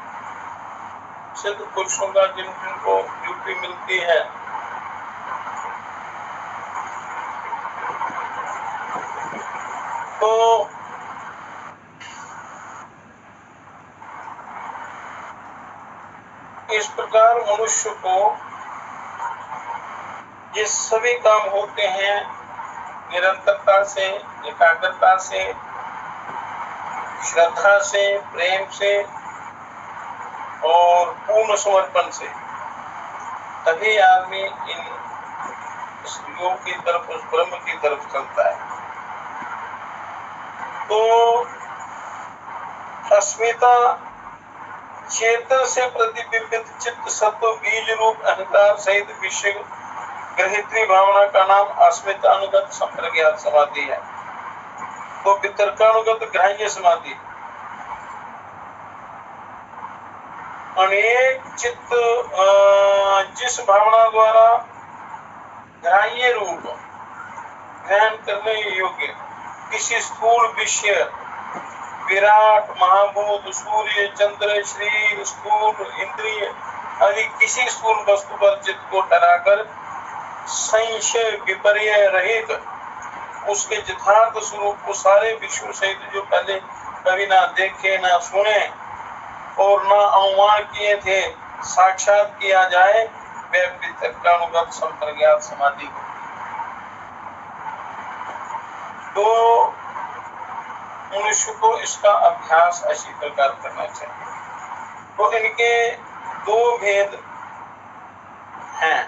सिद्ध पुरुषों का जिनको ड्यूटी मिलती है, तो इस प्रकार मनुष्य को ये सभी काम होते हैं निरंतरता से, एकाग्रता से, श्रद्धा से, प्रेम से और पूर्ण समर्पण से, तभी आदमी इन योग की तरफ, उस ब्रह्म की तरफ चलता है। तो अस्मिता चेतन से प्रतिबिंबित चित्त सत्व बीज रूप अहंकार सहित विषय ग्रहित्री भावना का नाम अस्मितानुगत संप्रज्ञात समाधि है। तो वितर्कानुगत ग्राह्य समाधि अनेक चित्त जिस भावना द्वारा ग्राह्य रूप ग्रहण करने योग्य किसी स्थूल विषय विराट, महाभूत, सूर्य, चंद्र, शरीर, स्थूल, इंद्रिय आदि किसी स्थूल वस्तु पर चित्त को ठहराकर संशय विपर्य रहित उसके यथार्थ स्वरूप को सारे विश्व सहित जो पहले कभी ना देखे ना सुने और ना अनुमान किए थे साक्षात किया जाए, वह वितर्कानुगत संप्रज्ञात समाधि। तो मनुष्य को इसका अभ्यास अच्छी प्रकार करना चाहिए। तो इनके दो भेद हैं,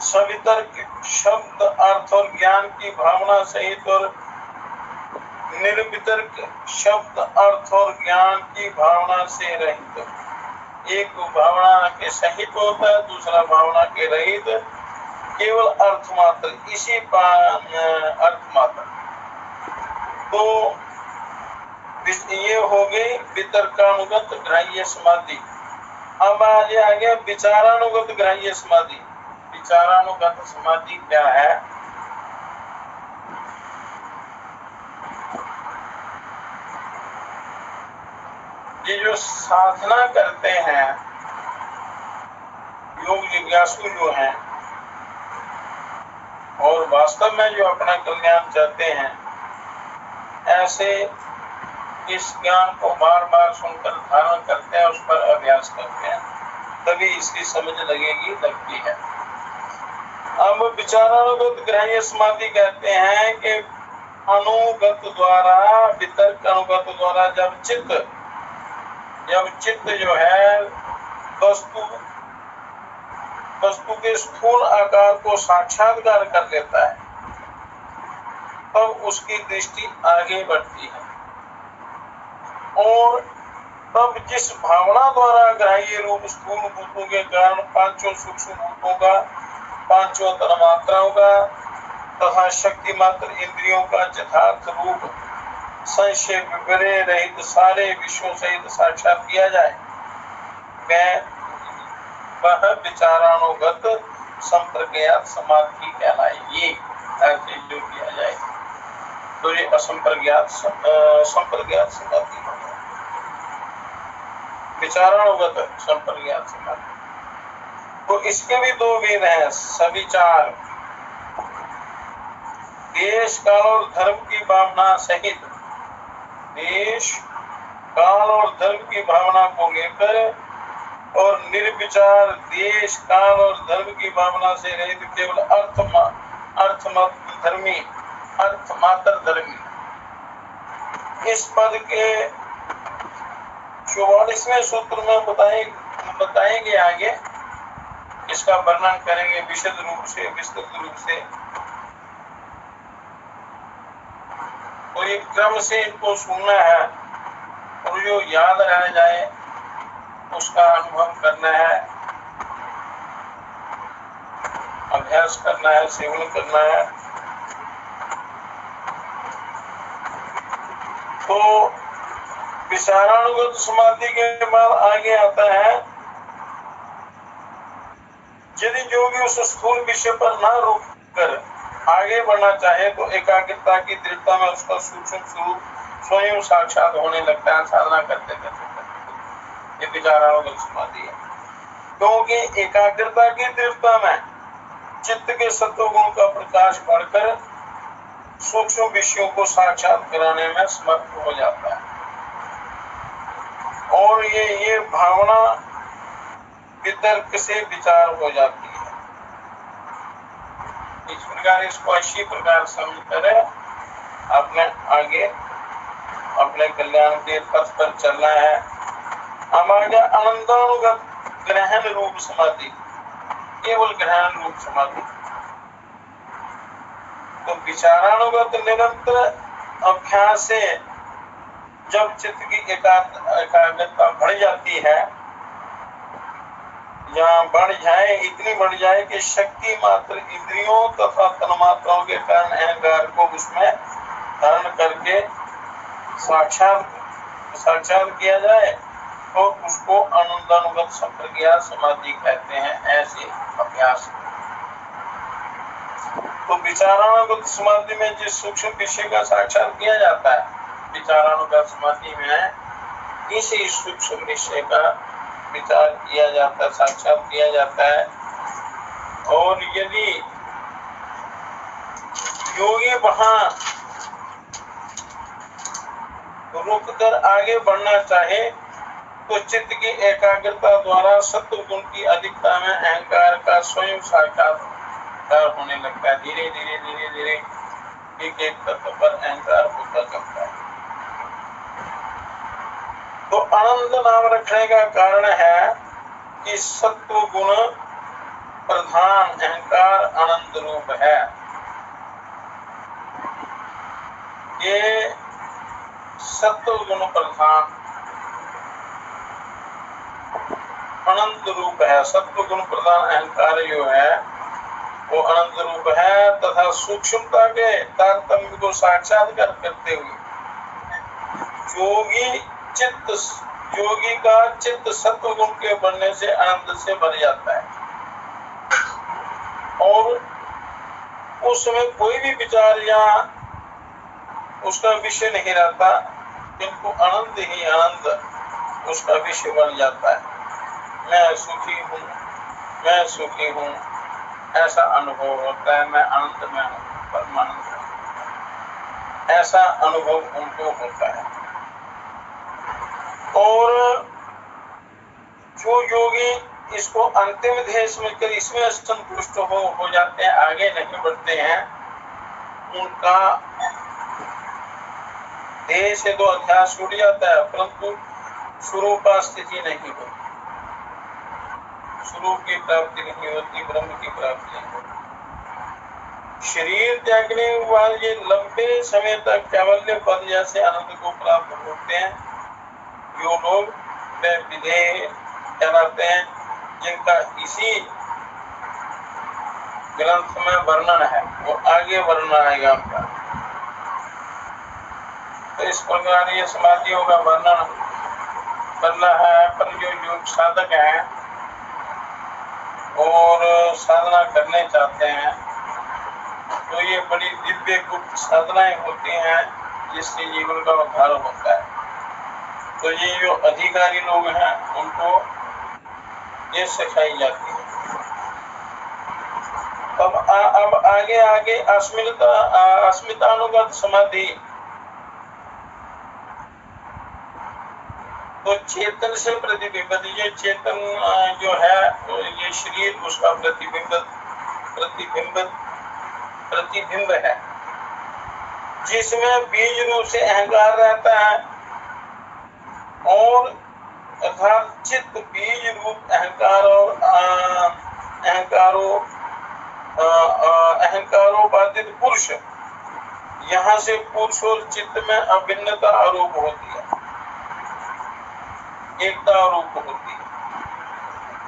सवितर्क शब्द अर्थ और ज्ञान की भावना सहित और निर्वितर्क शब्द अर्थ और ज्ञान की भावना से रहित। एक भावना के सहित होता है, दूसरा भावना के रहित, केवल अर्थ मात्र, इसी अर्थ मात्र। तो ये हो गई वितर्कानुगत ग्राह्य समाधि। अब आ गया विचारानुगत ग्राह्य समाधि। विचारानुगत समाधि क्या है? ये जो साधना करते हैं योग जिज्ञासु जो हैं और वास्तव में जो अपना कल्याण चाहते हैं, ऐसे इस ज्ञान को बार बार सुनकर धारण करते हैं, उस पर अभ्यास करते हैं, तभी इसकी समझ लगती है। अब विचारानुगत ग्राह्य समाधि कहते हैं कि अनुगत द्वारा, वितर्क अनुगत द्वारा जब चित्त जो है वस्तु के स्थूल आकार को साक्षात्कार कर लेता है, तब उसकी दृष्टि आगे बढ़ती है और तब जिस भावना द्वारा ग्राह्य रूप स्थूल भूतों के कारण पांचों सूक्ष्म भूतों का, पांचों तन्मात्राओं का तथा शक्ति मात्र इंद्रियों का यथार्थ रूप संशय विपर्य रहित सारे विश्वों सहित साक्षात किया जाए, वह विचारानुगत संप्रज्ञात समाधि कहलाएगी। ऐसे जो किया जाए तो ये असंप्रज्ञात संप्रज्ञात समाधि, विचारानुगत संप्रज्ञात समाधि। तो इसके भी दो भेद हैं, सविचार, देश काल और धर्म की भावना सहित, देश काल और धर्म की भावना को लेकर, और निर्विचार, देश काल और धर्म की भावना से रहित केवल अर्थमात्र धर्मी। इस पद के 44वें सूत्र में बताएंगे आगे, इसका वर्णन करेंगे विशद रूप से, विस्तृत रूप से। तो एक क्रम से इनको सुनना है और जो याद रह जाए उसका अनुभव करना है, अभ्यास करना है, सेवन करना है। तो विचारानुगत समाधि के बाद आगे आता है, यदि योगी उस स्थूल विषय पर न रुक कर आगे बढ़ना चाहे तो एकाग्रता की दृढ़ता में उसका सूक्ष्म स्वरूप स्वयं साक्षात होने लगता है, साधना करते करते। ये विचारानुगत समाधि है, क्योंकि एकाग्रता की दृढ़ता में चित्त के सत्व गुण का प्रकाश बढ़कर सूक्ष्म विषयों को साक्षात कराने में समर्थ हो जाता है और ये भावना वितर्क से विचार हो जाती है। इस प्रकार इसको अच्छी प्रकार समझकर अपने आगे अपने कल्याण के पथ पर चलना है। हमारे आनंदानुगत ग्रहण रूप समाधि, केवल ग्रहण रूप समाधि। तो विचारानुगत निरंतर अभ्यास से जब चित्त की एकाग्रता बढ़ जाती है, या बढ़ जाए, इतनी बढ़ जाए कि शक्ति मात्र इंद्रियों तथा तन्मात्राओं के कारण अहंकार को उसमें धारण करके साक्षात किया जाए, तो उसको आनंदानुगत संप्रज्ञात समाधि कहते हैं। ऐसे अभ्यास तो तो विचारानुगत समाधि में जिस सूक्ष्म विषय का साक्षात किया जाता है, विचारानुगत समाधि में इसी सूक्ष्म विषय का विचार किया जाता है, साक्षात किया जाता है। और यदि योगी वहां रुककर आगे बढ़ना चाहे तो चित्त की एकाग्रता द्वारा सत्व गुण की अधिकता में अहंकार का स्वयं साक्षात्कार होने लगता है। धीरे धीरे एक एक तत्व पर अहंकार होता चलता है। तो आनंद नाम रखने का कारण है कि सत्व गुण प्रधान अहंकार आनंद रूप है। ये सत्व गुण प्रधान अनंत रूप है। सत्व गुण प्रधान अहंकार जो है वो अनंत रूप है तथा सूक्ष्मता के तारतम्य को साक्षात्कार करते हुए योगी का चित्त सत्व गुण के बनने से आनंद से भर जाता है और उस समय कोई भी विचार या उसका विषय नहीं रहता, किंतु आनंद ही आनंद उसका विषय बन जाता है। मैं सुखी हूँ ऐसा अनुभव होता है। मैं आनंद में हूँ, परमानंद हूँ, ऐसा अनुभव उनको होता है। और जो योगी इसको अंतिम ध्येय समझकर इसमें संतुष्ट हो जाते हैं, आगे नहीं बढ़ते हैं, उनका देह से तो अध्यास छूट जाता है, परंतु स्वरूप स्थिति नहीं होती, स्वरूप की प्राप्ति नहीं होती, ब्रह्म की प्राप्ति नहीं होती। शरीर त्यागने के बाद ये लंबे समय तक कैवल्य पद जैसे आनंद को प्राप्त होते हैं। जो लोग वे विधेय कहलाते हैं, जिनका इसी ग्रंथ में वर्णन है, वो आगे वर्णन आएगा आपका। तो इस प्रकार ये समाधियों का वर्णन करना है। पर जो योग साधक हैं और साधना करने चाहते हैं तो ये बड़ी दिव्य गुप्त साधनाएं होती हैं जिससे जीवन का उद्धार होता है। तो ये जो अधिकारी लोग हैं उनको ये सिखाई जाती है। अब आगे अस्मितानुगत समाधि तो चेतन से प्रतिबिंबित, ये चेतन जो है ये शरीर उसका प्रतिबिंब है, जिसमें बीज रूप से अहंकार रहता है और अर्थात चित्त बीज रूप अहंकार और अहंकारोपादित पुरुष, यहाँ से पुरुष और चित्त में अभिन्नता आरोप होती है, एकता आरोप होती है।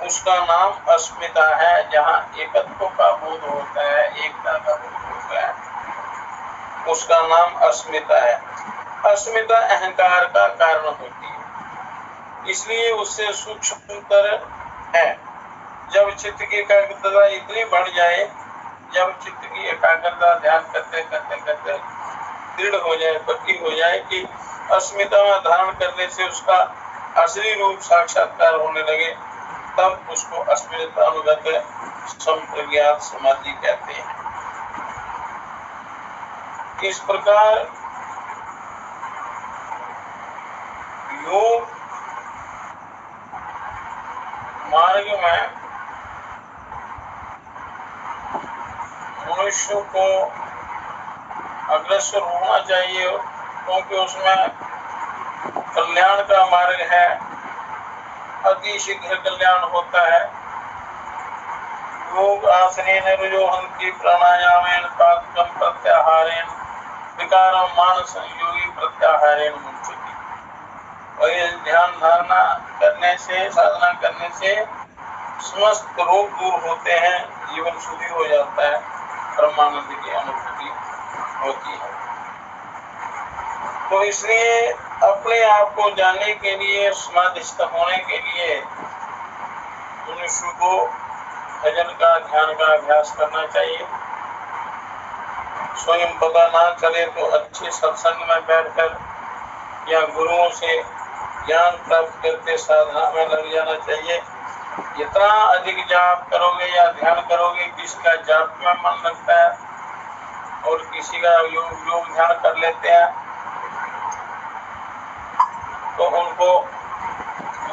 उसका नाम अस्मिता है। जहाँ एकत्व का बोध होता है, एकता का बोध होता है, उसका नाम अस्मिता है। अस्मिता अहंकार का कारण होती है, इसलिए उससे सूक्ष्मतर है। जब चित्त की एकाग्रता इतनी बढ़ जाए, जब चित्त की एकाग्रता ध्यान करते करते दृढ़ हो जाए, पक्की हो जाए कि अस्मिता में धारण करने से उसका असली रूप साक्षात्कार होने लगे, तब उसको अस्मितानुगत संप्रज्ञात समाधि कहते हैं। इस प्रकार योग मार्ग में मनुष्य को अग्रसर होना चाहिए, क्योंकि उसमें कल्याण का मार्ग है, अति शीघ्र कल्याण होता है। योग आसनेन रुजोहन्ति प्राणायामेन पादकं प्रत्याहारेण विकारं मानस योगी प्रत्याहारेण मुच्यते। और ये ध्यान धारणा करने से, साधना करने से समस्त रोग दूर होते हैं, जीवन शुद्धि हो जाता है, ब्रह्मानंद की अनुभूति होती है। तो इसलिए अपने आप को जानने के लिए, समाधिस्थ होने के लिए मनुष्य को भजन का, ध्यान का अभ्यास करना चाहिए। स्वयं पता ना चले तो अच्छे सत्संग में बैठकर या गुरुओं से ज्ञान प्राप्त करके साधना में लग जाना चाहिए। जितना अधिक जाप करोगे या ध्यान करोगे, किसी का जाप में मन लगता है और किसी का योग ध्यान कर लेते हैं, तो उनको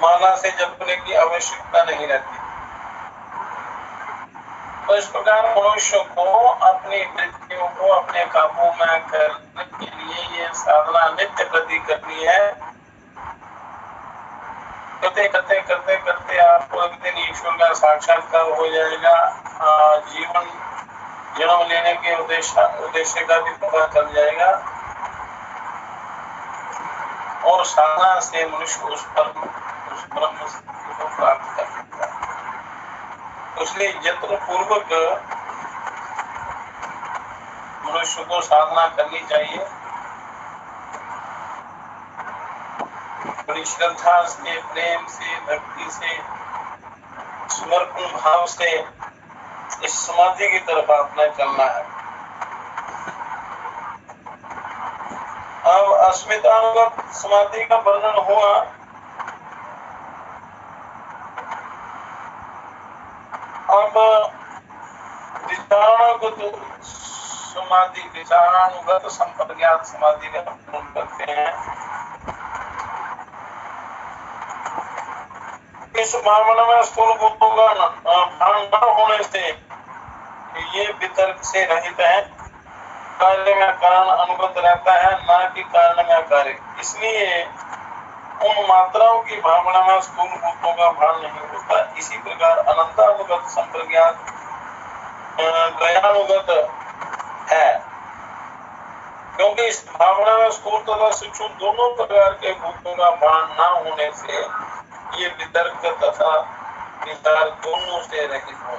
माला से जपने की आवश्यकता नहीं रहती। तो इस प्रकार मनुष्य को अपनी वृत्तियों को अपने काबू में करने के लिए ये साधना नित्य प्रति करनी है। करते करते करते करते आपको एक दिन ईश्वर का साक्षात्कार हो जाएगा। जीवन जन्म लेने के उद्देश्य का भी पता चल जाएगा और साधना से मनुष्य उस ब्रह्म को प्राप्त कर सकता है। इसलिए यत्न पूर्वक मनुष्य को साधना करनी चाहिए। बड़ी श्रद्धा से, प्रेम से, भक्ति से, समर्पण भाव से इस समाधि की तरफ अपना चलना है। अब अस्मितानुगत समाधि का वर्णन हुआ। अब विचारानुगत समाधि, विचारानुगत संप्रज्ञात समाधि का वर्णन करते हैं। इस भावना में स्थूल भूतों का भान न होने से ये वितर्क से रहित है। कार्य में कारण अनुगत रहता है, न कि कारण में कार्य। इसलिए उन मात्राओं की भावना में स्थूल भूतों का भान नहीं होता। इसी प्रकार अनंतानुगत संप्रज्ञात त्रयानुगत है, क्योंकि इस भावना में स्थूल तथा सूक्ष्म दोनों प्रकार के भूतों का भान न होने से ये वितर्क तथा विचार दोनों से रहित हो,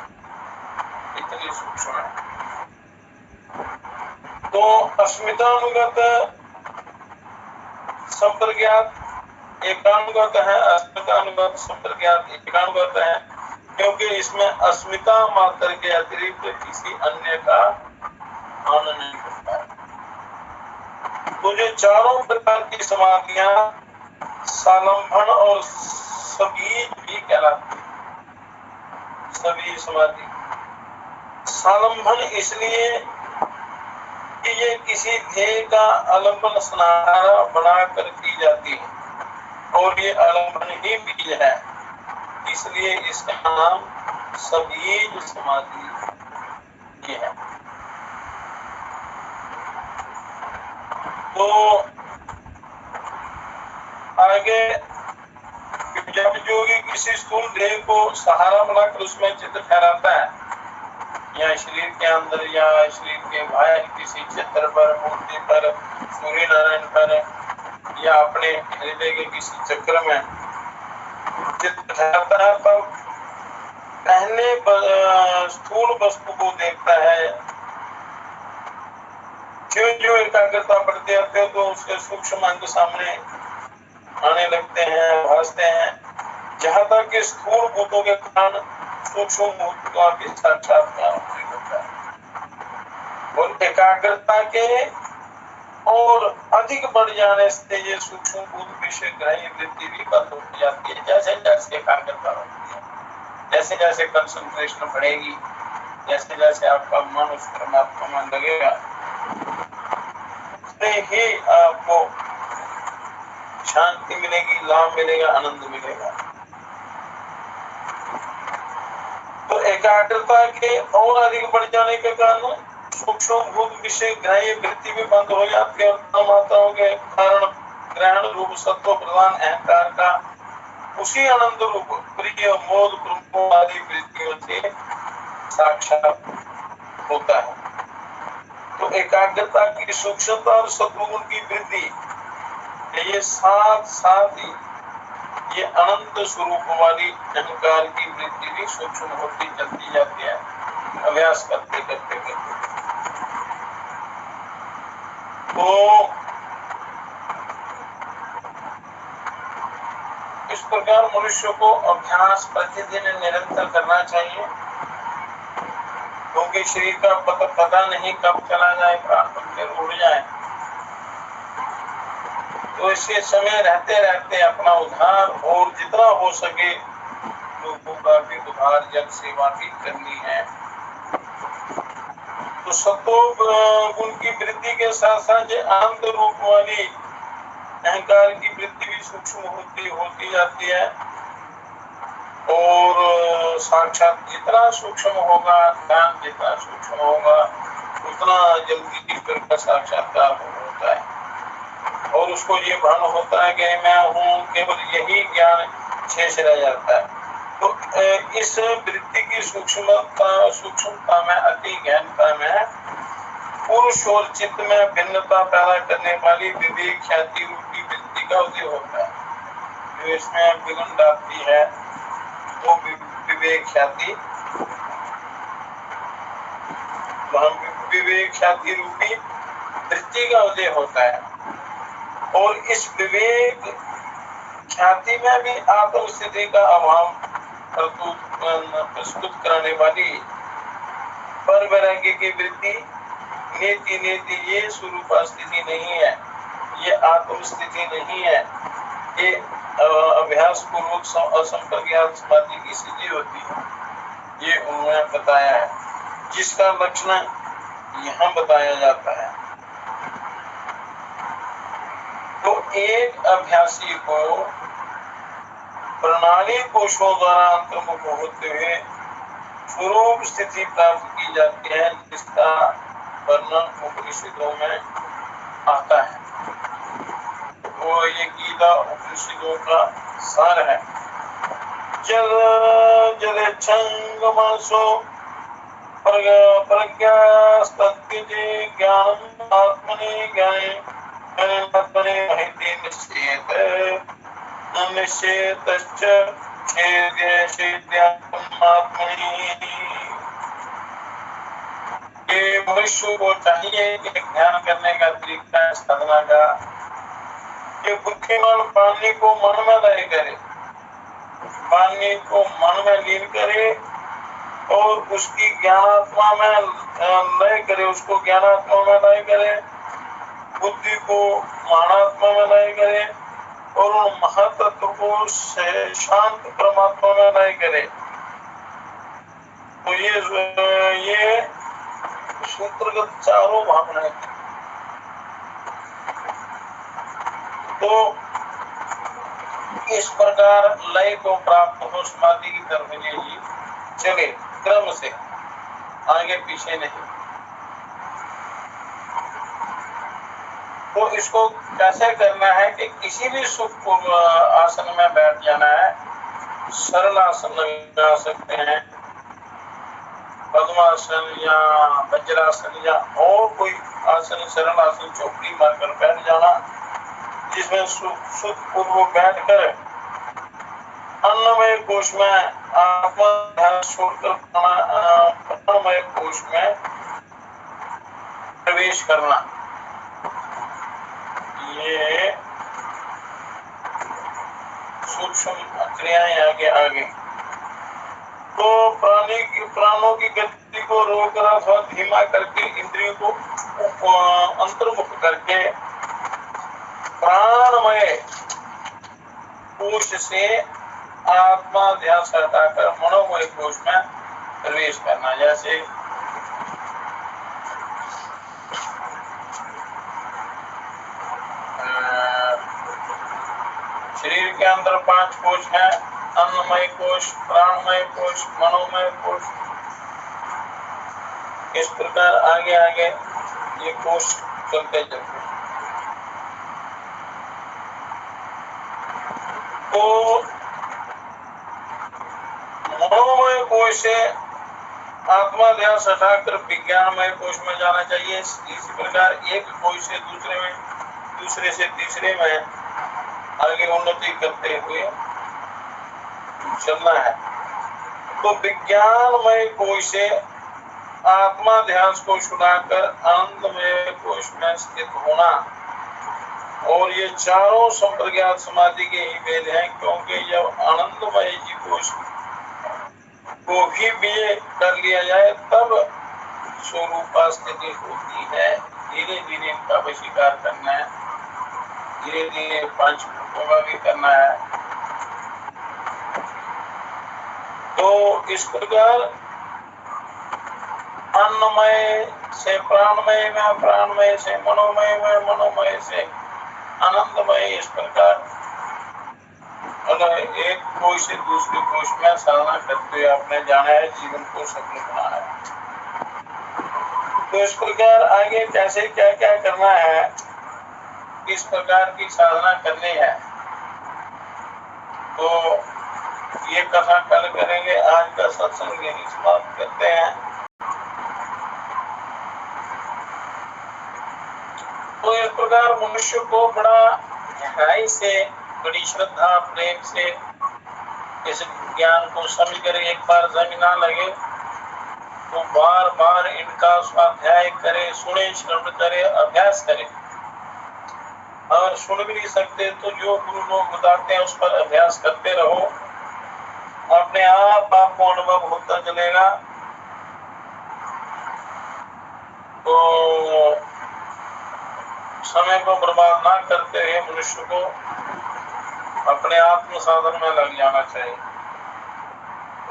इतनी सूक्ष्म है। तो अस्मितानुगत संप्रज्ञात एकानुगत है, अस्मितानुगत संप्रज्ञात एकानुगत है, क्योंकि इसमें अस्मिता मात्र के अतिरिक्त किसी अन्य का आनंद नहीं होता है। तो जो चारों प्रकार की समाधियां सालंभन और सभी भी कहलाती है। सभी समाधि सालंभन इसलिए कि ये किसी ध्येय का आलंबन सहारा बनाकर की जाती है और ये आलंबन ही बीज है, इसलिए इसका नाम सबीज समाधि है। तो आगे जब योगी किसी स्थूल देह को सहारा बनाकर उसमें चित्त ठहराता है, या शरीर के अंदर या शरीर के बाहर किसी चित्र पर, मूर्ति पर, सूर्य नारायण पर या अपने हृदय के किसी चक्र में चित्त ठहराता है, तब पहले स्थूल वस्तु को देखता है। जो एकाग्रता बढ़ती जाती है तो उसके सूक्ष्म अंग सामने आने लगते हैं, भासते हैं, जहां तक कि स्थूल भूतों के कारण सूक्ष्म भूतों के साक्षात्कार होने लगता है। और एकाग्रता के और अधिक बढ़ जाने से ये सूक्ष्म भूत विषय ग्रही वृत्ति भी बंद हो जाती है। जैसे जैसे एकाग्रता होती है, जैसे जैसे कंसंट्रेशन बढ़ेगी, जैसे जैसे आपका मन उस परमात्मा में लगेगा, उससे ही आपको शांति मिलेगी, लाभ मिलेगा, आनंद मिलेगा। तो एकाग्रता के और अधिक बढ़ जाने के कारण सूक्ष्म भूत विषय ग्राह्य वृत्ति भी बंद हो जाती है और माताओं के कारण ग्रहण रूप सत्व प्रधान अहंकार का उसी आनंद रूप प्रिय मोद प्रमोद आदि वृत्तियों से साक्षात होता है। तो एकाग्रता की सूक्ष्मता और सत्वगुण की वृद्धि, ये साथ साथ ही ये अनंत स्वरूप वाली अहंकार की वृद्धि भी सूक्ष्म होती चलती जाती है, अभ्यास करते करते करते। तो इस प्रकार मनुष्य को अभ्यास प्रतिदिन निरंतर करना चाहिए। क्योंकि शरीर का पता नहीं कब चला जाए, प्राण फिर उड़ जाए। तो इसके समय रहते रहते अपना उद्धार और जितना हो सके लोगों का भी उद्धार, जन सेवा भी करनी है। तो सत्व गुण की वृद्धि के साथ साथ आनंद रूप वाली अहंकार की वृद्धि भी सूक्ष्म होती जाती है। और साक्षात जितना सूक्ष्म होगा, ध्यान जितना सूक्ष्म होगा, उतना जल्दी ईश्वर का साक्षात्कार होता है। और उसको ये भ्रम होता है कि मैं हूँ, केवल यही ज्ञान शेष रह जाता है। तो इस वृत्ति की सूक्ष्मता में, अति ज्ञानता में पुरुष और चित्त में भिन्नता पैदा करने वाली विवेक ख्याति रूपी वृत्ति का उदय होता है। जो इसमें विघ्न डालती है वो विवेक ख्याति, विवेक ख्याति रूपी वृत्ति का उदय होता है। और इस विवेक ख्याति में भी आत्म स्थिति का अभाव प्रस्तुत कराने वाली पर वैराग्य की वृत्ति नेति ये स्वरूप स्थिति नहीं है, ये आत्म स्थिति नहीं है, ये अभ्यास पूर्वक असंप्रज्ञात समाधि की स्थिति होती है। ये उन्होंने बताया है, जिसका लक्षण यहाँ बताया जाता है। तो एक अभ्यासी को प्रणाली कोशों द्वारा अंतर्मुख होते हुए स्वरूप स्थिति प्राप्त की जाती है, जिसका वर्णन उपनिषदों में आता है। वो ये गीता उपनिषदों का सार है। जल जले छंग मनसो प्रज्ञा स्तत्विजे ज्ञान आत्मने ज्ञाने आत्मने महिते निश्चेत निश्चेतश्च छेद्यात्मनि। ये मनुष्य को चाहिए कि ध्यान करने का तरीका है साधना का। ये बुद्धिमान पानी को मन में लय करे, पानी को मन में लीन करे और उसकी ज्ञानात्मा में लय करे, उसको ज्ञानात्मा में लय करे, बुद्धि को मानात्मा में लय करे और महातत्व को शांत परमात्मा में लय करे। तो ये सूत्रगत चारों भावनाएं। तो इस प्रकार लय को प्राप्त हो समाधि की तरफ ही चले, क्रम से, आगे पीछे नहीं। तो इसको कैसे करना है कि किसी भी सुख आसन में बैठ जाना है। सरल आसन लगा सकते हैं, पद्मासन या वज्रासन या और कोई आसन, सरल आसन चौकड़ी मारकर बैठ जाना, जिसमें सुख पूर्वक बैठकर अन्नमय कोश में आत्मा ध्यान छोड़कर प्राणमय कोश में प्रवेश करना। ये सूक्ष्म क्रियाएं आगे। तो प्राणों की गति को रोककर अथवा धीमा करके इंद्रियों को अंतर्मुख करके प्राणमय कोश से आत्मा ध्यान हटाकर मनोमय कोश में प्रवेश करना। जैसे शरीर के अंदर 5 कोश हैं, अन्नमय कोश, प्राणमय कोश, मनोमय कोश। इस प्रकार आगे ये कोश चलते चलते। तो मनोमय कोश से आत्मा ध्यान हटाकर विज्ञानमय कोश में जाना चाहिए। इस प्रकार एक कोश से दूसरे में, दूसरे से तीसरे में आगे उन्नति करते हुए चलना है। तो विज्ञानमय कोश से आत्मा ध्यान को छुड़ाकर आनंदमय कोश में स्थित होना। और ये चारों संप्रज्ञात समाधि के ही वेद हैं, क्योंकि जब आनंदमय जी कोश को भी विजय कर लिया जाए तब स्वरूपा स्थिति होती है, धीरे धीरे इनका वशीकार करना है, धीरे धीरे पंच भूतों का भी करना है। तो इस प्रकार अन्नमय से प्राणमय में, प्राणमय से मनोमय में, मनोमय से आनंदमय, इस प्रकार अगर एक कोश से दूसरे कोश में साधना करते हुए आपने जाना है, जीवन को सफल बनाना है। तो इस प्रकार आगे कैसे क्या क्या करना है, किस प्रकार की साधना करनी है, तो ये कथा कल करेंगे। आज का सत्संग यही समाप्त करते हैं। तो इस प्रकार मनुष्य को बड़ा गहराई से, बड़ी श्रद्धा प्रेम से इस ज्ञान को समझ कर एक बार जमीना लगे तो बार बार इनका स्वाध्याय करे, सुने, श्रवण करे, अभ्यास करे। और सुन भी नहीं सकते तो जो गुरु लोग बताते हैं उस पर अभ्यास करते रहो, अपने आप आपको अनुभव होता चलेगा। तो समय को बर्बाद ना करते हुए मनुष्य को अपने आत्म साधन में लग जाना चाहिए।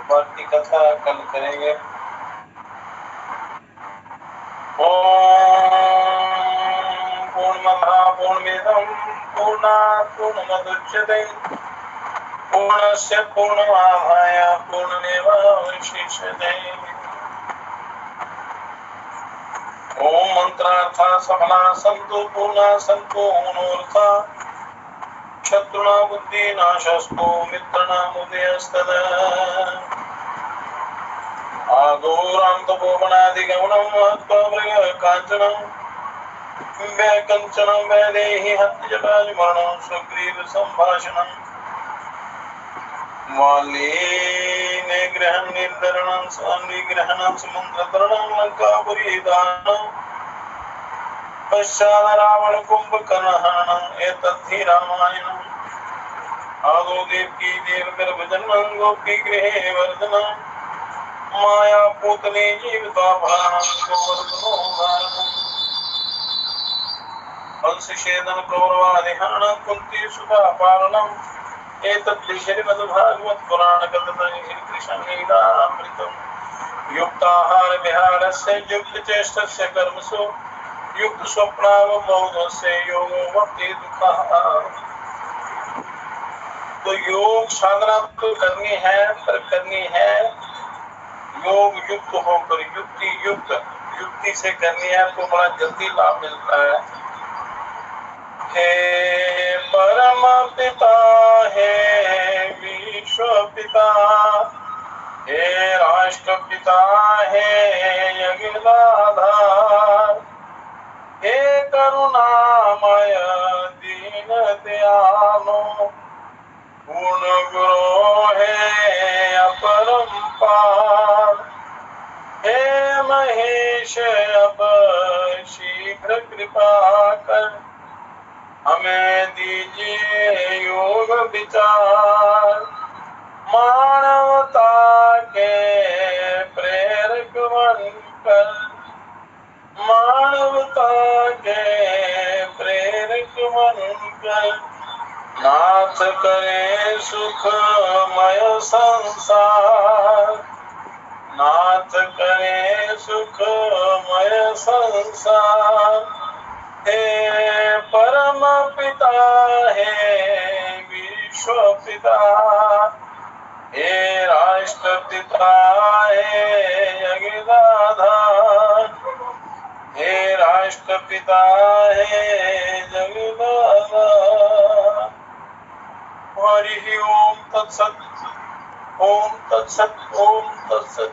बाकी कथा कल करेंगे। पूर्णमदः पूर्णमिदं पूर्णात् पूर्णमुदच्यते पूर्णस्य पूर्णमादाय पूर्णमेवावशिष्यते। ओम मंत्रार्था सफला सन्तु पूर्णा सन्तु मनोरथा शत्रुणा बुद्धिनाशस्तु मित्राणाम् उदयस्तदा। आगोरां तपोवनादिगमनं महत्त्वमृग काञ्चनं कंचनं वैदेहि हत्यजटाजमरणं सुग्रीव संभाषणं वालीनिग्रहं निर्धरणं सन्निग्रहणं समुद्रतरणं लङ्कापुरीदानं पश्चात् रावण कुम्भकर्णहरणम् एतद्धि रामायणम्। आदौ देवकी देवगर्भजननं गोपीगृहे वर्धनं माया पूतने जीवितापहरणं गोवर्धनो धारणम् वंशछेदन कौरवादिहरणं कुन्ती सुता पालनम् एतद्धि श्रीमद्भागवत पुराण कथनं श्रीकृष्ण लीलामृतम्। युक्ताहार विहारस्य युक्तचेष्टस्य कर्मसु युक्त स्वप्नावबोधस्य योगो भक्ति दुःखः। तो योग साधना तो करनी है, पर करनी है योग युक्त होकर, युक्ति से करनी है तो बड़ा जल्दी लाभ मिलता है। हे परम पिता हे विश्व पिता हे राष्ट्र पिता हे जगदाधार हे करुणामय दीन दयालो पूर्ण गुरु हे अपरंपार हे महेश अब शीघ्र कृपा कर हमें दीजिए योग विचार। मानवता के प्रेरक बनकर, मानवता के प्रेरक बनकर नाथ करे सुखमय संसार, नाथ करे सुखमय संसार। हे परम पिता हे विश्व पिता हे राष्ट्र पिता हे जगदाधार हे राष्ट्र पिता हे जगदाधार। हरि ओम तत्सत, ओम तत्सत, ओम तत्सत।